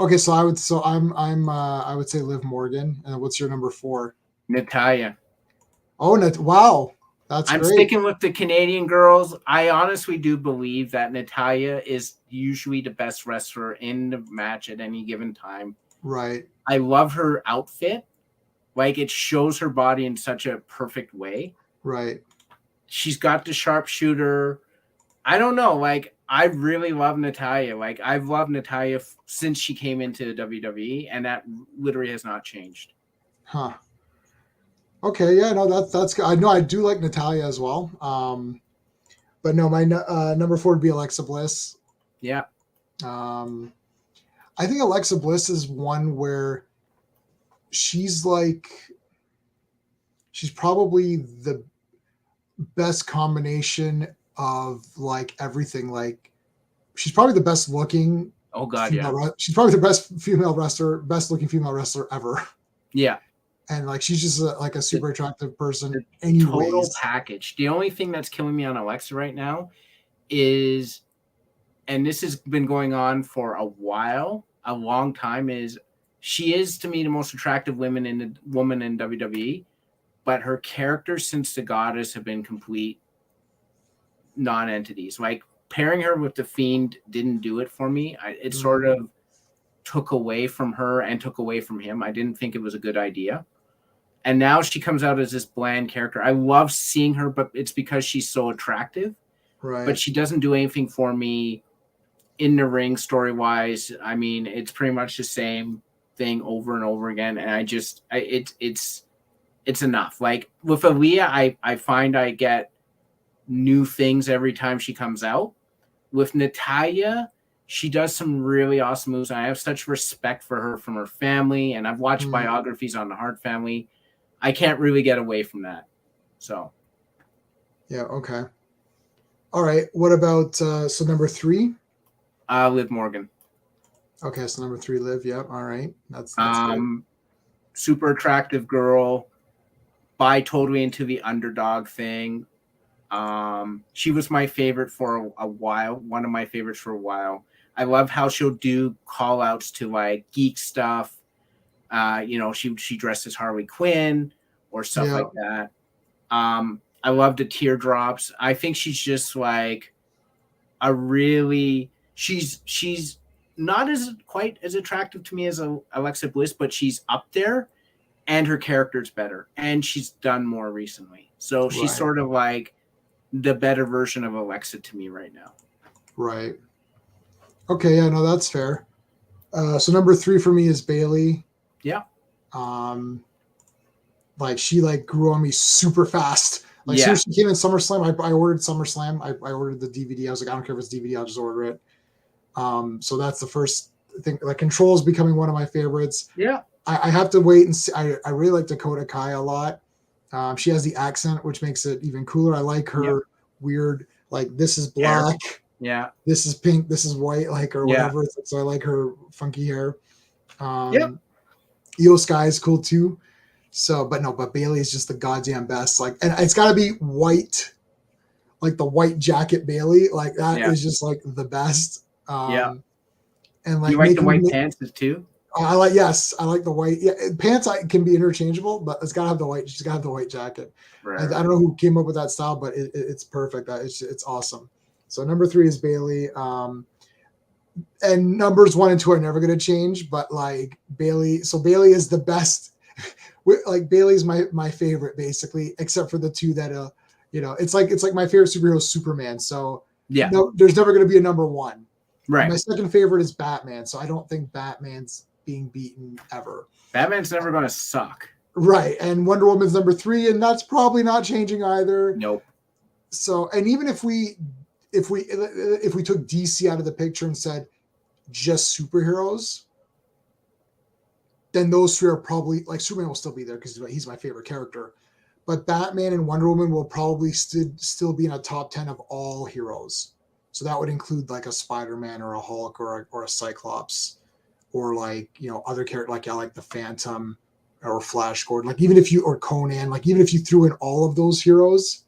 okay. So I would say Liv Morgan. And what's your number 4? Natalya. Oh, wow. I'm great. Sticking with the Canadian girls. I honestly do believe that Natalya is usually the best wrestler in the match at any given time. Right. I love her outfit. Like, it shows her body in such a perfect way. Right. She's got the sharpshooter. I don't know. Like, I really love Natalya. Like, I've loved Natalya since she came into WWE, and that literally has not changed. Huh. Okay, yeah, no, that's good. I know I do like Natalya as well. But no, my number 4 would be Alexa Bliss. Yeah. I think Alexa Bliss is one where she's probably the best combination of like everything. Like, she's probably the best looking. Oh God, yeah. She's probably the best looking female wrestler ever. Yeah. And like, she's just like a super attractive person. Total package. The only thing that's killing me on Alexa right now is, and this has been going on for a long time, is she is to me the most attractive woman in WWE, but her characters since the Goddess have been complete non-entities. Like, pairing her with the Fiend didn't do it for me. It sort of took away from her and took away from him. I didn't think it was a good idea. And now she comes out as this bland character. I love seeing her, but it's because she's so attractive. Right. But she doesn't do anything for me in the ring story-wise. I mean, it's pretty much the same thing over and over again. And it's enough. Like, with Aaliyah, I find I get new things every time she comes out. With Natalya, she does some really awesome moves. I have such respect for her from her family, and I've watched biographies on the Hart family. I can't really get away from that. So, yeah, okay. All right. What about so number 3? Liv Morgan. Okay, so number 3, Liv. Yep. All right. That's good. Super attractive girl. Buy totally into the underdog thing. She was my favorite for a while. One of my favorites for a while. I love how she'll do call outs to like geek stuff. She dressed as Harley Quinn or stuff like that. I love the teardrops. I think she's just like she's not quite as attractive to me as Alexa Bliss, but she's up there, and her character's better, and she's done more recently. So she's sort of like the better version of Alexa to me right now. Right. Okay. Yeah, no, that's fair. So number 3 for me is Bayley. Yeah. Like, she like grew on me super fast. Like, as soon as she came in SummerSlam, I ordered SummerSlam. I ordered the DVD. I was like, I don't care if it's DVD, I'll just order it. So that's the first thing. Like, Control is becoming one of my favorites. Yeah. I have to wait and see. I really like Dakota Kai a lot. She has the accent, which makes it even cooler. I like her weird, like, this is black. Yeah. This is pink. This is white, like, or whatever. So I like her funky hair. Io Sky is cool too. So, but Bayley is just the goddamn best. Like, and it's got to be white, like the white jacket Bayley. Like, that is just like the best. And like, you like the white pants too? I like the white. Yeah, pants can be interchangeable, but it's gotta have the white. She's gotta have the white jacket. Right. I don't know who came up with that style, but it's perfect. It's awesome. So number 3 is Bayley. and numbers 1 and 2 are never going to change, but like Bailey is the best. Like Bailey's my favorite basically, except for the two that it's like my favorite superhero is Superman. So Yeah. no, there's never going to be a number 1. Right. My second favorite is Batman. So I don't think Batman's being beaten ever. Batman's never going to suck. Right. And Wonder Woman's number 3, and that's probably not changing either. Nope. So, and even if we took DC out of the picture and said just superheroes, then those 3 are probably, like, Superman will still be there because he's my favorite character. But Batman and Wonder Woman will probably still be in a top 10 of all heroes. So that would include like a Spider-Man or a Hulk or a Cyclops, or like, other characters, like I like the Phantom or Flash Gordon. Like or Conan, like even if you threw in all of those heroes,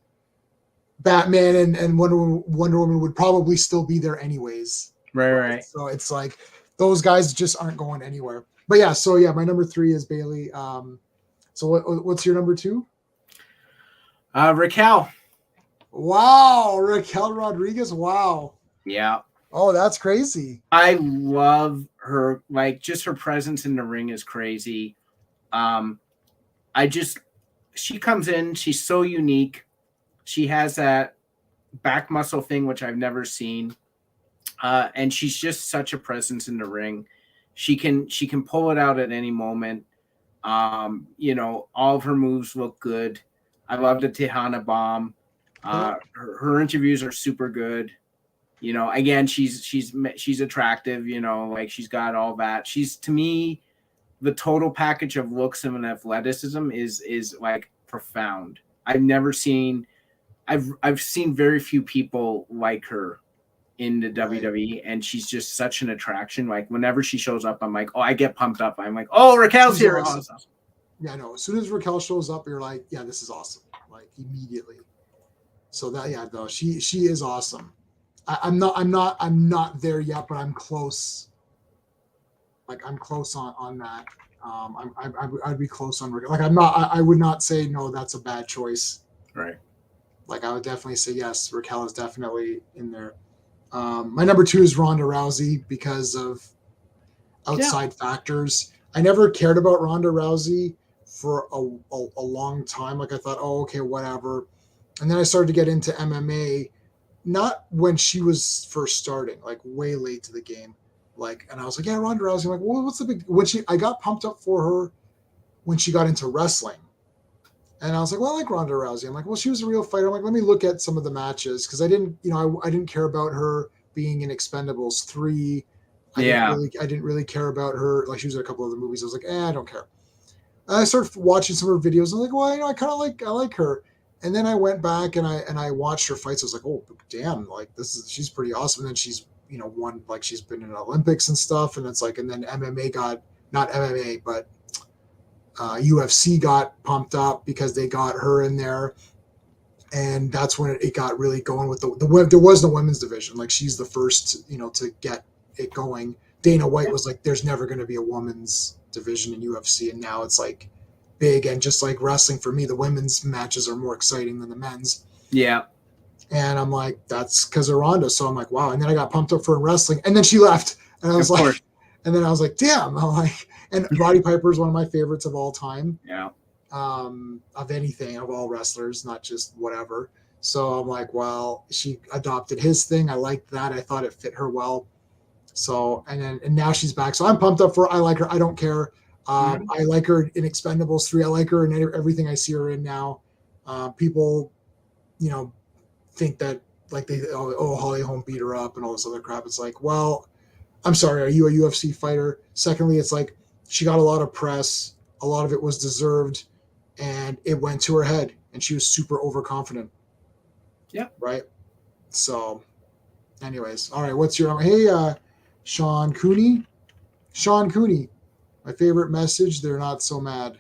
Batman and Wonder Woman would probably still be there anyways. Right. So it's like those guys just aren't going anywhere. But my number 3 is Bailey. So what's your number 2? Raquel. Wow, Raquel Rodriguez. Wow. Yeah. Oh, that's crazy. I love her. Like, just her presence in the ring is crazy. She comes in, she's so unique. She has that back muscle thing, which I've never seen. And she's just such a presence in the ring. She can pull it out at any moment. All of her moves look good. I love the Tejana bomb. Her interviews are super good. Again, she's attractive, like she's got all that. She's, to me, the total package of looks and athleticism is like profound. I've seen very few people like her in the WWE, and she's just such an attraction. Like whenever she shows up, I'm like, oh, I get pumped up. I'm like, oh, Raquel's here. Awesome. Oh, that's awesome. Yeah, no. As soon as Raquel shows up, you're like, yeah, this is awesome. Like immediately. So she is awesome. I'm not there yet, but I'm close. Like I'm close on that. I'd be close on Raquel. Like I would not say no, that's a bad choice. Right. Like I would definitely say yes, Raquel is definitely in there. My number 2 is Ronda Rousey because of outside factors. I never cared about Ronda Rousey for a long time. Like I thought, oh, okay, whatever. And then I started to get into MMA, not when she was first starting, like way late to the game. Like, and I was like, yeah, Ronda Rousey. I'm like, well, what's the big? I got pumped up for her when she got into wrestling. And I was like, well, I like Ronda Rousey. I'm like, well, she was a real fighter. I'm like, let me look at some of the matches because I didn't care about her being in Expendables 3. I didn't really care about her. Like she was in a couple other movies. I was like, I don't care. And I started watching some of her videos. I'm like, well, I like her. And then I went back and I watched her fights. I was like, oh, damn, like she's pretty awesome. And then she's, won, like she's been in Olympics and stuff. And it's like, and then not MMA, but UFC got pumped up because they got her in there. And that's when it got really going with there was no women's division. Like she's the first, to get it going. Dana White was like, there's never going to be a women's division in UFC. And now it's like big. And just like wrestling for me, the women's matches are more exciting than the men's. Yeah. And I'm like, that's because of Ronda. So I'm like, wow. And then I got pumped up for wrestling. And then she left. And I was like, and then I was like, damn. I'm like, and Roddy Piper is one of my favorites of all time. Yeah. Of anything, of all wrestlers, not just whatever. So I'm like, well, she adopted his thing. I liked that. I thought it fit her well. So, and now she's back. So I'm pumped up for her. I like her. I don't care. I like her in Expendables 3. I like her in everything I see her in now. People, think that like Holly Holm beat her up and all this other crap. It's like, well, I'm sorry. Are you a UFC fighter? Secondly, it's like she got a lot of press. A lot of it was deserved, and it went to her head, and she was super overconfident. Yeah. Right. So, anyways, all right. What's your hey, Sean Cooney? Sean Cooney, my favorite message. They're not so mad.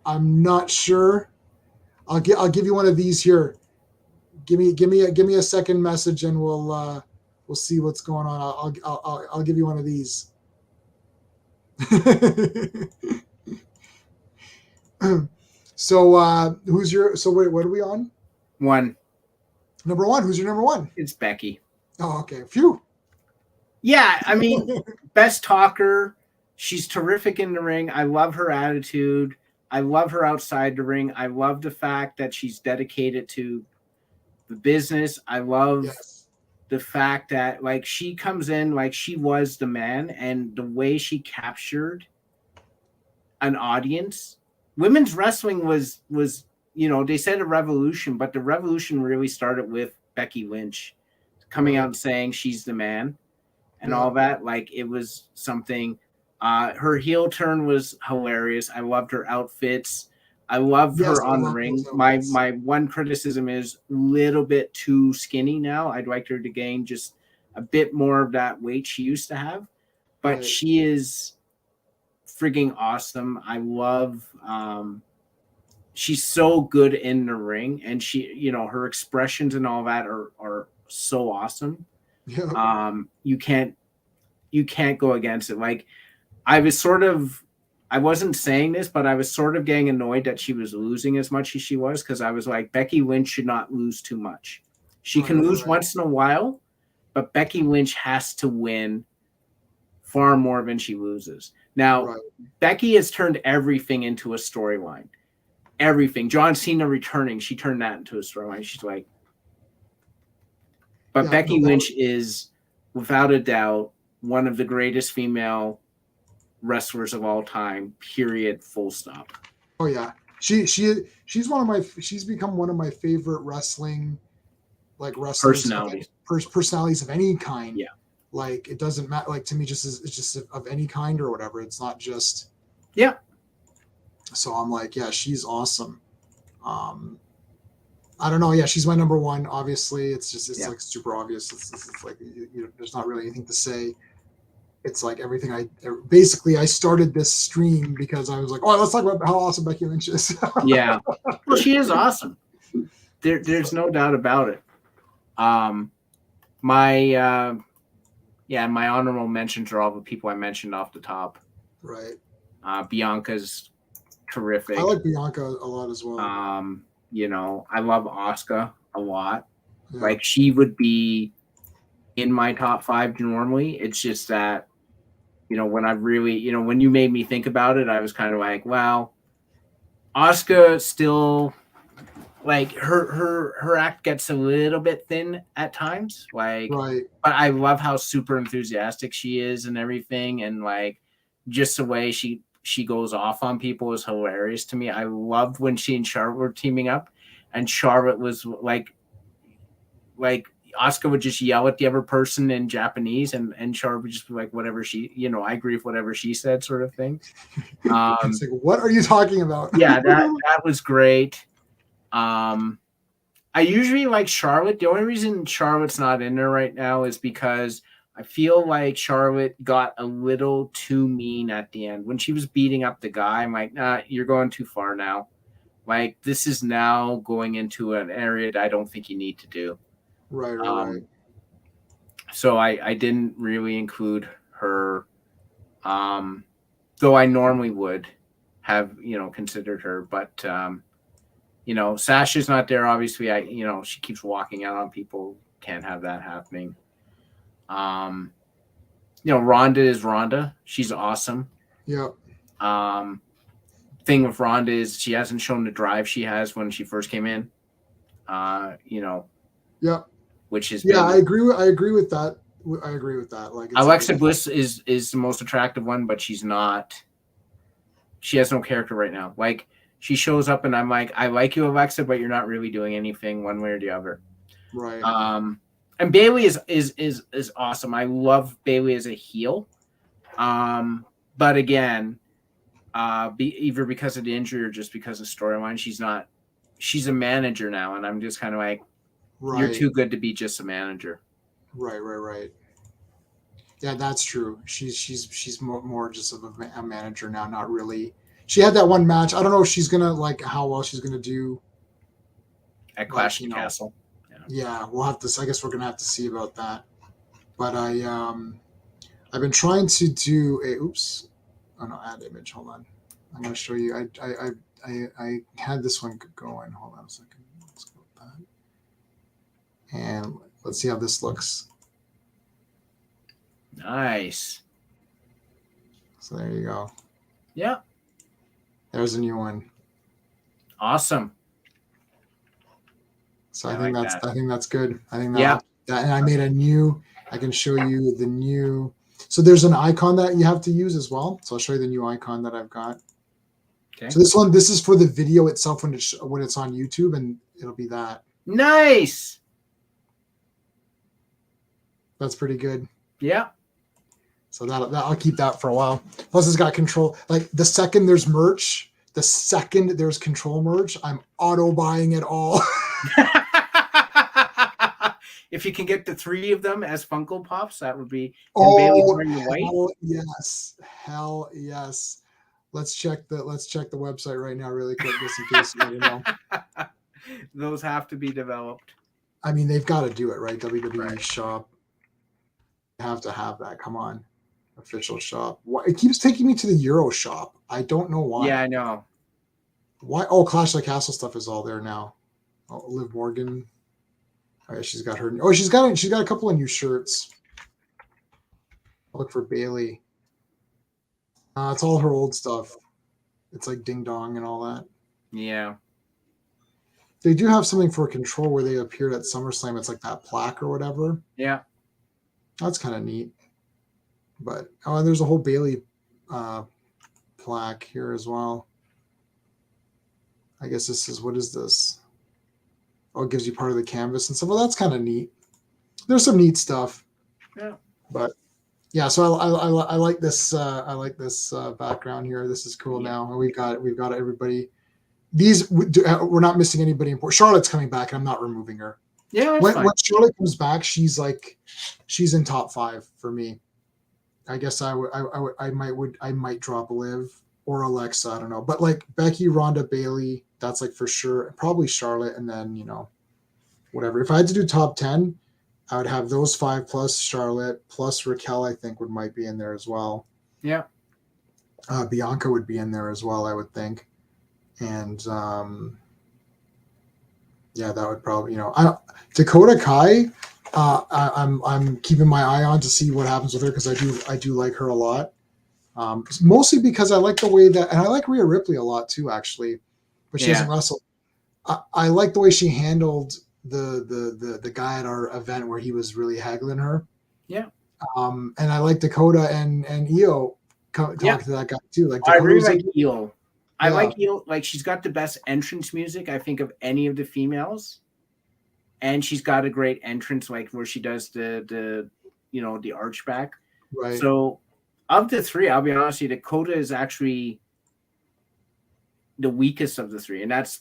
I'm not sure. I'll give you one of these here. Give me a second message, and we'll see what's going on. I'll give you one of these. So wait, what are we on? One. Number 1. Who's your number 1? It's Becky. Oh, okay. Phew. Yeah, I mean, best talker. She's terrific in the ring. I love her attitude. I love her outside the ring. I love the fact that she's dedicated to the business. I love Yes. the fact that like she comes in like she was the man, and the way she captured an audience. Women's wrestling was they said a revolution, but the revolution really started with Becky Lynch coming out and saying she's the man and all that. Like it was something. Her heel turn was hilarious. I loved her outfits. I loved her on the ring. My one criticism is a little bit too skinny now. I'd like her to gain just a bit more of that weight she used to have. But she is freaking awesome. I love she's so good in the ring, and she, her expressions and all that are so awesome. Yeah. You can't go against it. Like I wasn't saying this, but I was sort of getting annoyed that she was losing as much as she was, because I was like, Becky Lynch should not lose too much. She can lose once in a while, but Becky Lynch has to win far more than she loses. Now, Becky has turned everything into a storyline. Everything. John Cena returning, she turned that into a storyline. She's like, but Becky Lynch is, without a doubt, one of the greatest female wrestlers of all time, period, full stop. Oh yeah. She's become one of my favorite wrestling wrestlers personalities of any kind. Yeah. Like it doesn't matter, like to me it's just of any kind or whatever. It's not just so I'm like, yeah, she's awesome. I don't know, yeah, she's my number one. Obviously it's like super obvious. It's like there's not really anything to say. It's like everything I started this stream because I was like, oh, let's talk about how awesome Becky Lynch is. Yeah. Well, she is awesome. There's no doubt about it. My honorable mentions are all the people I mentioned off the top. Right. Bianca's terrific. I like Bianca a lot as well. I love Asuka a lot. Yeah. Like she would be in my top 5 normally. It's just that, when I really, when you made me think about it, I was kind of like, well, Asuka still, like her act gets a little bit thin at times, like, but I love how super enthusiastic she is and everything, and like just the way she goes off on people is hilarious to me. I loved when she and Charlotte were teaming up, and Charlotte was like Asuka would just yell at the other person in Japanese, and Charlotte would just be like, whatever she, I agree with whatever she said, sort of thing. It's like, what are you talking about? Yeah, that was great. I usually like Charlotte. The only reason Charlotte's not in there right now is because I feel like Charlotte got a little too mean at the end. When she was beating up the guy, I'm like, nah, you're going too far now. Like, this is now going into an area that I don't think you need to do. Right. So I didn't really include her, though I normally would have, considered her. But, Sasha's not there. Obviously, she keeps walking out on people. Can't have that happening. Ronda is Ronda. She's awesome. Yep. Thing with Ronda is she hasn't shown the drive she has when she first came in. Yep. Which is I agree with that. Like Alexa Bliss is the most attractive one, but she's not. She has no character right now. Like she shows up and I'm like, I like you, Alexa, but you're not really doing anything one way or the other. Right. And Bayley is awesome. I love Bayley as a heel. But again, either because of the injury or just because of storyline, she's a manager now, and I'm just kind of like, you're too good to be just a manager. Right. Yeah, that's true. She's more just of a manager now, not really. She had that one match. I don't know if she's gonna how well she's gonna do at Clash of the Castle. Yeah, we'll have to. I guess we're gonna have to see about that. But I've been trying to do a. Oops. Oh no, add image. Hold on. I'm gonna show you. I had this one going. Hold on a second. Let's go with that. And let's see how this looks. Nice. So there you go. Yeah. There's a new one. Awesome. So I think that's good. I think Yeah. that, and I made a new. I can show you the new. So there's an icon that you have to use as well. So I'll show you the new icon that I've got. Okay. So this is for the video itself when it's on YouTube, and it'll be that. Nice. That's pretty good. Yeah. So that I'll keep that for a while. Plus, it's got control. Like the second there's merch, the second there's control merch, I'm auto buying it all. If you can get the 3 of them as Funko Pops, that would be. Oh, wearing the white. Hell yes. Let's check the website right now, really quick, just in case you know. Those have to be developed. I mean, they've got to do it, right? WWE shop. You have to have that. Come on, official shop. Why it keeps taking me to the Euro shop? I don't know why. Yeah, I know. Why? Oh, Clash of the Castle stuff is all there now. Oh, Liv Morgan. Oh, yeah, she's got her. Oh, she's got a couple of new shirts. I'll look for Bailey. It's all her old stuff. It's like Ding Dong and all that. Yeah. They do have something for Control where they appeared at SummerSlam. It's like that plaque or whatever. Yeah. That's kind of neat. But there's a whole Bailey plaque here as well. I guess this is, what is this? Oh, it gives you part of the canvas and stuff. Well, that's kind of neat. There's some neat stuff. Yeah. But yeah, so I like this. I like this background here. This is cool. Yeah. Now we've got everybody. We're not missing anybody important. Charlotte's coming back, and I'm not removing her. Yeah. When Charlotte comes back, she's in top 5 for me. I guess I might drop Liv or Alexa. I don't know, but like Becky, Ronda, Bailey, that's like for sure. Probably Charlotte, and then whatever. If I had to do top 10, I would have those 5 plus Charlotte plus Raquel. I think might be in there as well. Yeah. Bianca would be in there as well, I would think, and yeah, that would probably Dakota Kai. I'm keeping my eye on to see what happens with her because I do like her a lot. Mostly because I like the way that, and I like Rhea Ripley a lot too, actually, but she doesn't wrestle. I like the way she handled the guy at our event where he was really haggling her. Yeah. And I like Dakota and Io talk to that guy too. Like I really like Io. I Yeah. like Io. Like she's got the best entrance music I think of any of the females, and she's got a great entrance like where she does the archback. Right. So of the 3, I'll be honest with you, Dakota is actually the weakest of the 3, and that's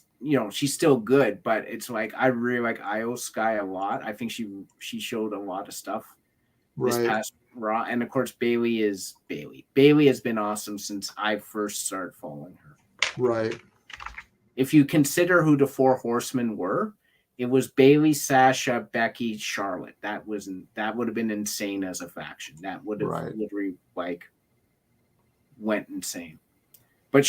she's still good, but it's like I really like Io Sky a lot. I think she showed a lot of stuff this past Raw, and of course Bailey is Bailey. Bailey has been awesome since I first started following her. Right. If you consider who the 4 horsemen were, it was Bailey, Sasha, Becky, Charlotte. That would have been insane as a faction. That would have literally went insane. But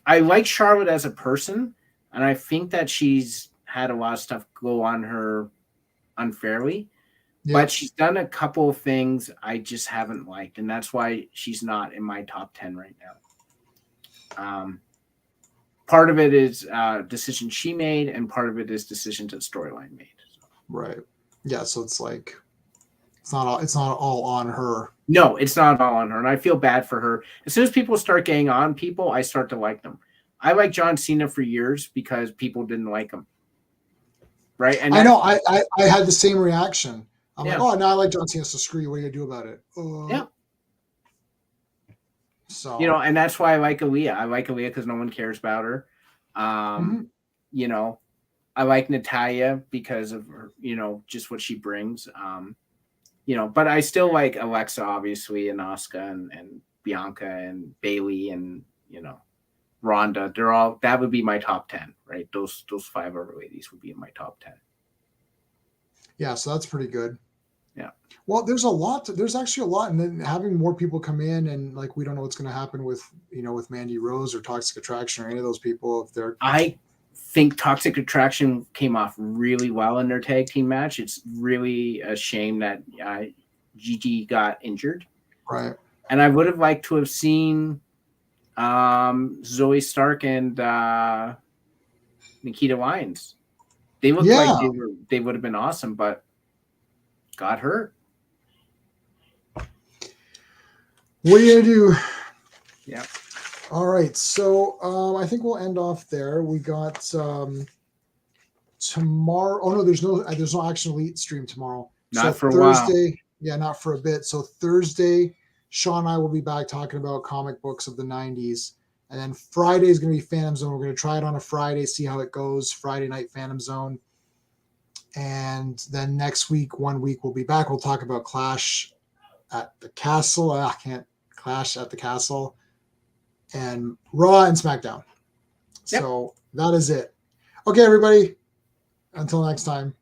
I like Charlotte as a person, and I think that she's had a lot of stuff go on her unfairly. Yeah. But she's done a couple of things I just haven't liked, and that's why she's not in my top 10 right now. Part of it is decisions she made, and part of it is decisions that storyline made. Right. Yeah. So it's like it's not all on her. No, it's not all on her, and I feel bad for her. As soon as people start getting on people, I start to like them. I liked John Cena for years because people didn't like him. Right. And I know. I had the same reaction. I'm Yeah. like, oh, now I like John Cena, so screw you. What are you gonna do about it? Yeah. So and that's why I like Aaliyah. I like Aaliyah because no one cares about her. I like Natalya because of her, just what she brings. But I still like Alexa, obviously, and Asuka and Bianca and Bailey and Ronda. That would be my top 10, right? Those 5 other ladies would be in my top 10. Yeah, so that's pretty good. Yeah. Well, there's actually a lot, and then having more people come in, and like we don't know what's going to happen with with Mandy Rose or Toxic Attraction or any of those people if they're. I think Toxic Attraction came off really well in their tag team match. It's really a shame that Gigi got injured. Right. And I would have liked to have seen Zoe Stark and Nikita Lyons. They looked like they would have been awesome, but got hurt. What are you gonna do? Yeah. All right. So I think we'll end off there. We got tomorrow. Oh no, there's no Action Elite stream tomorrow. Not for Thursday, a while. Yeah, not for a bit. So Thursday, Sean and I will be back talking about comic books of the 90s. And then Friday is going to be Phantom Zone. We're going to try it on a Friday, see how it goes. Friday night Phantom Zone. And then next week, 1 week, we'll be back. We'll talk about Clash at the Castle. Clash at the Castle. And Raw and SmackDown. Yep. So that is it. Okay, everybody. Until next time.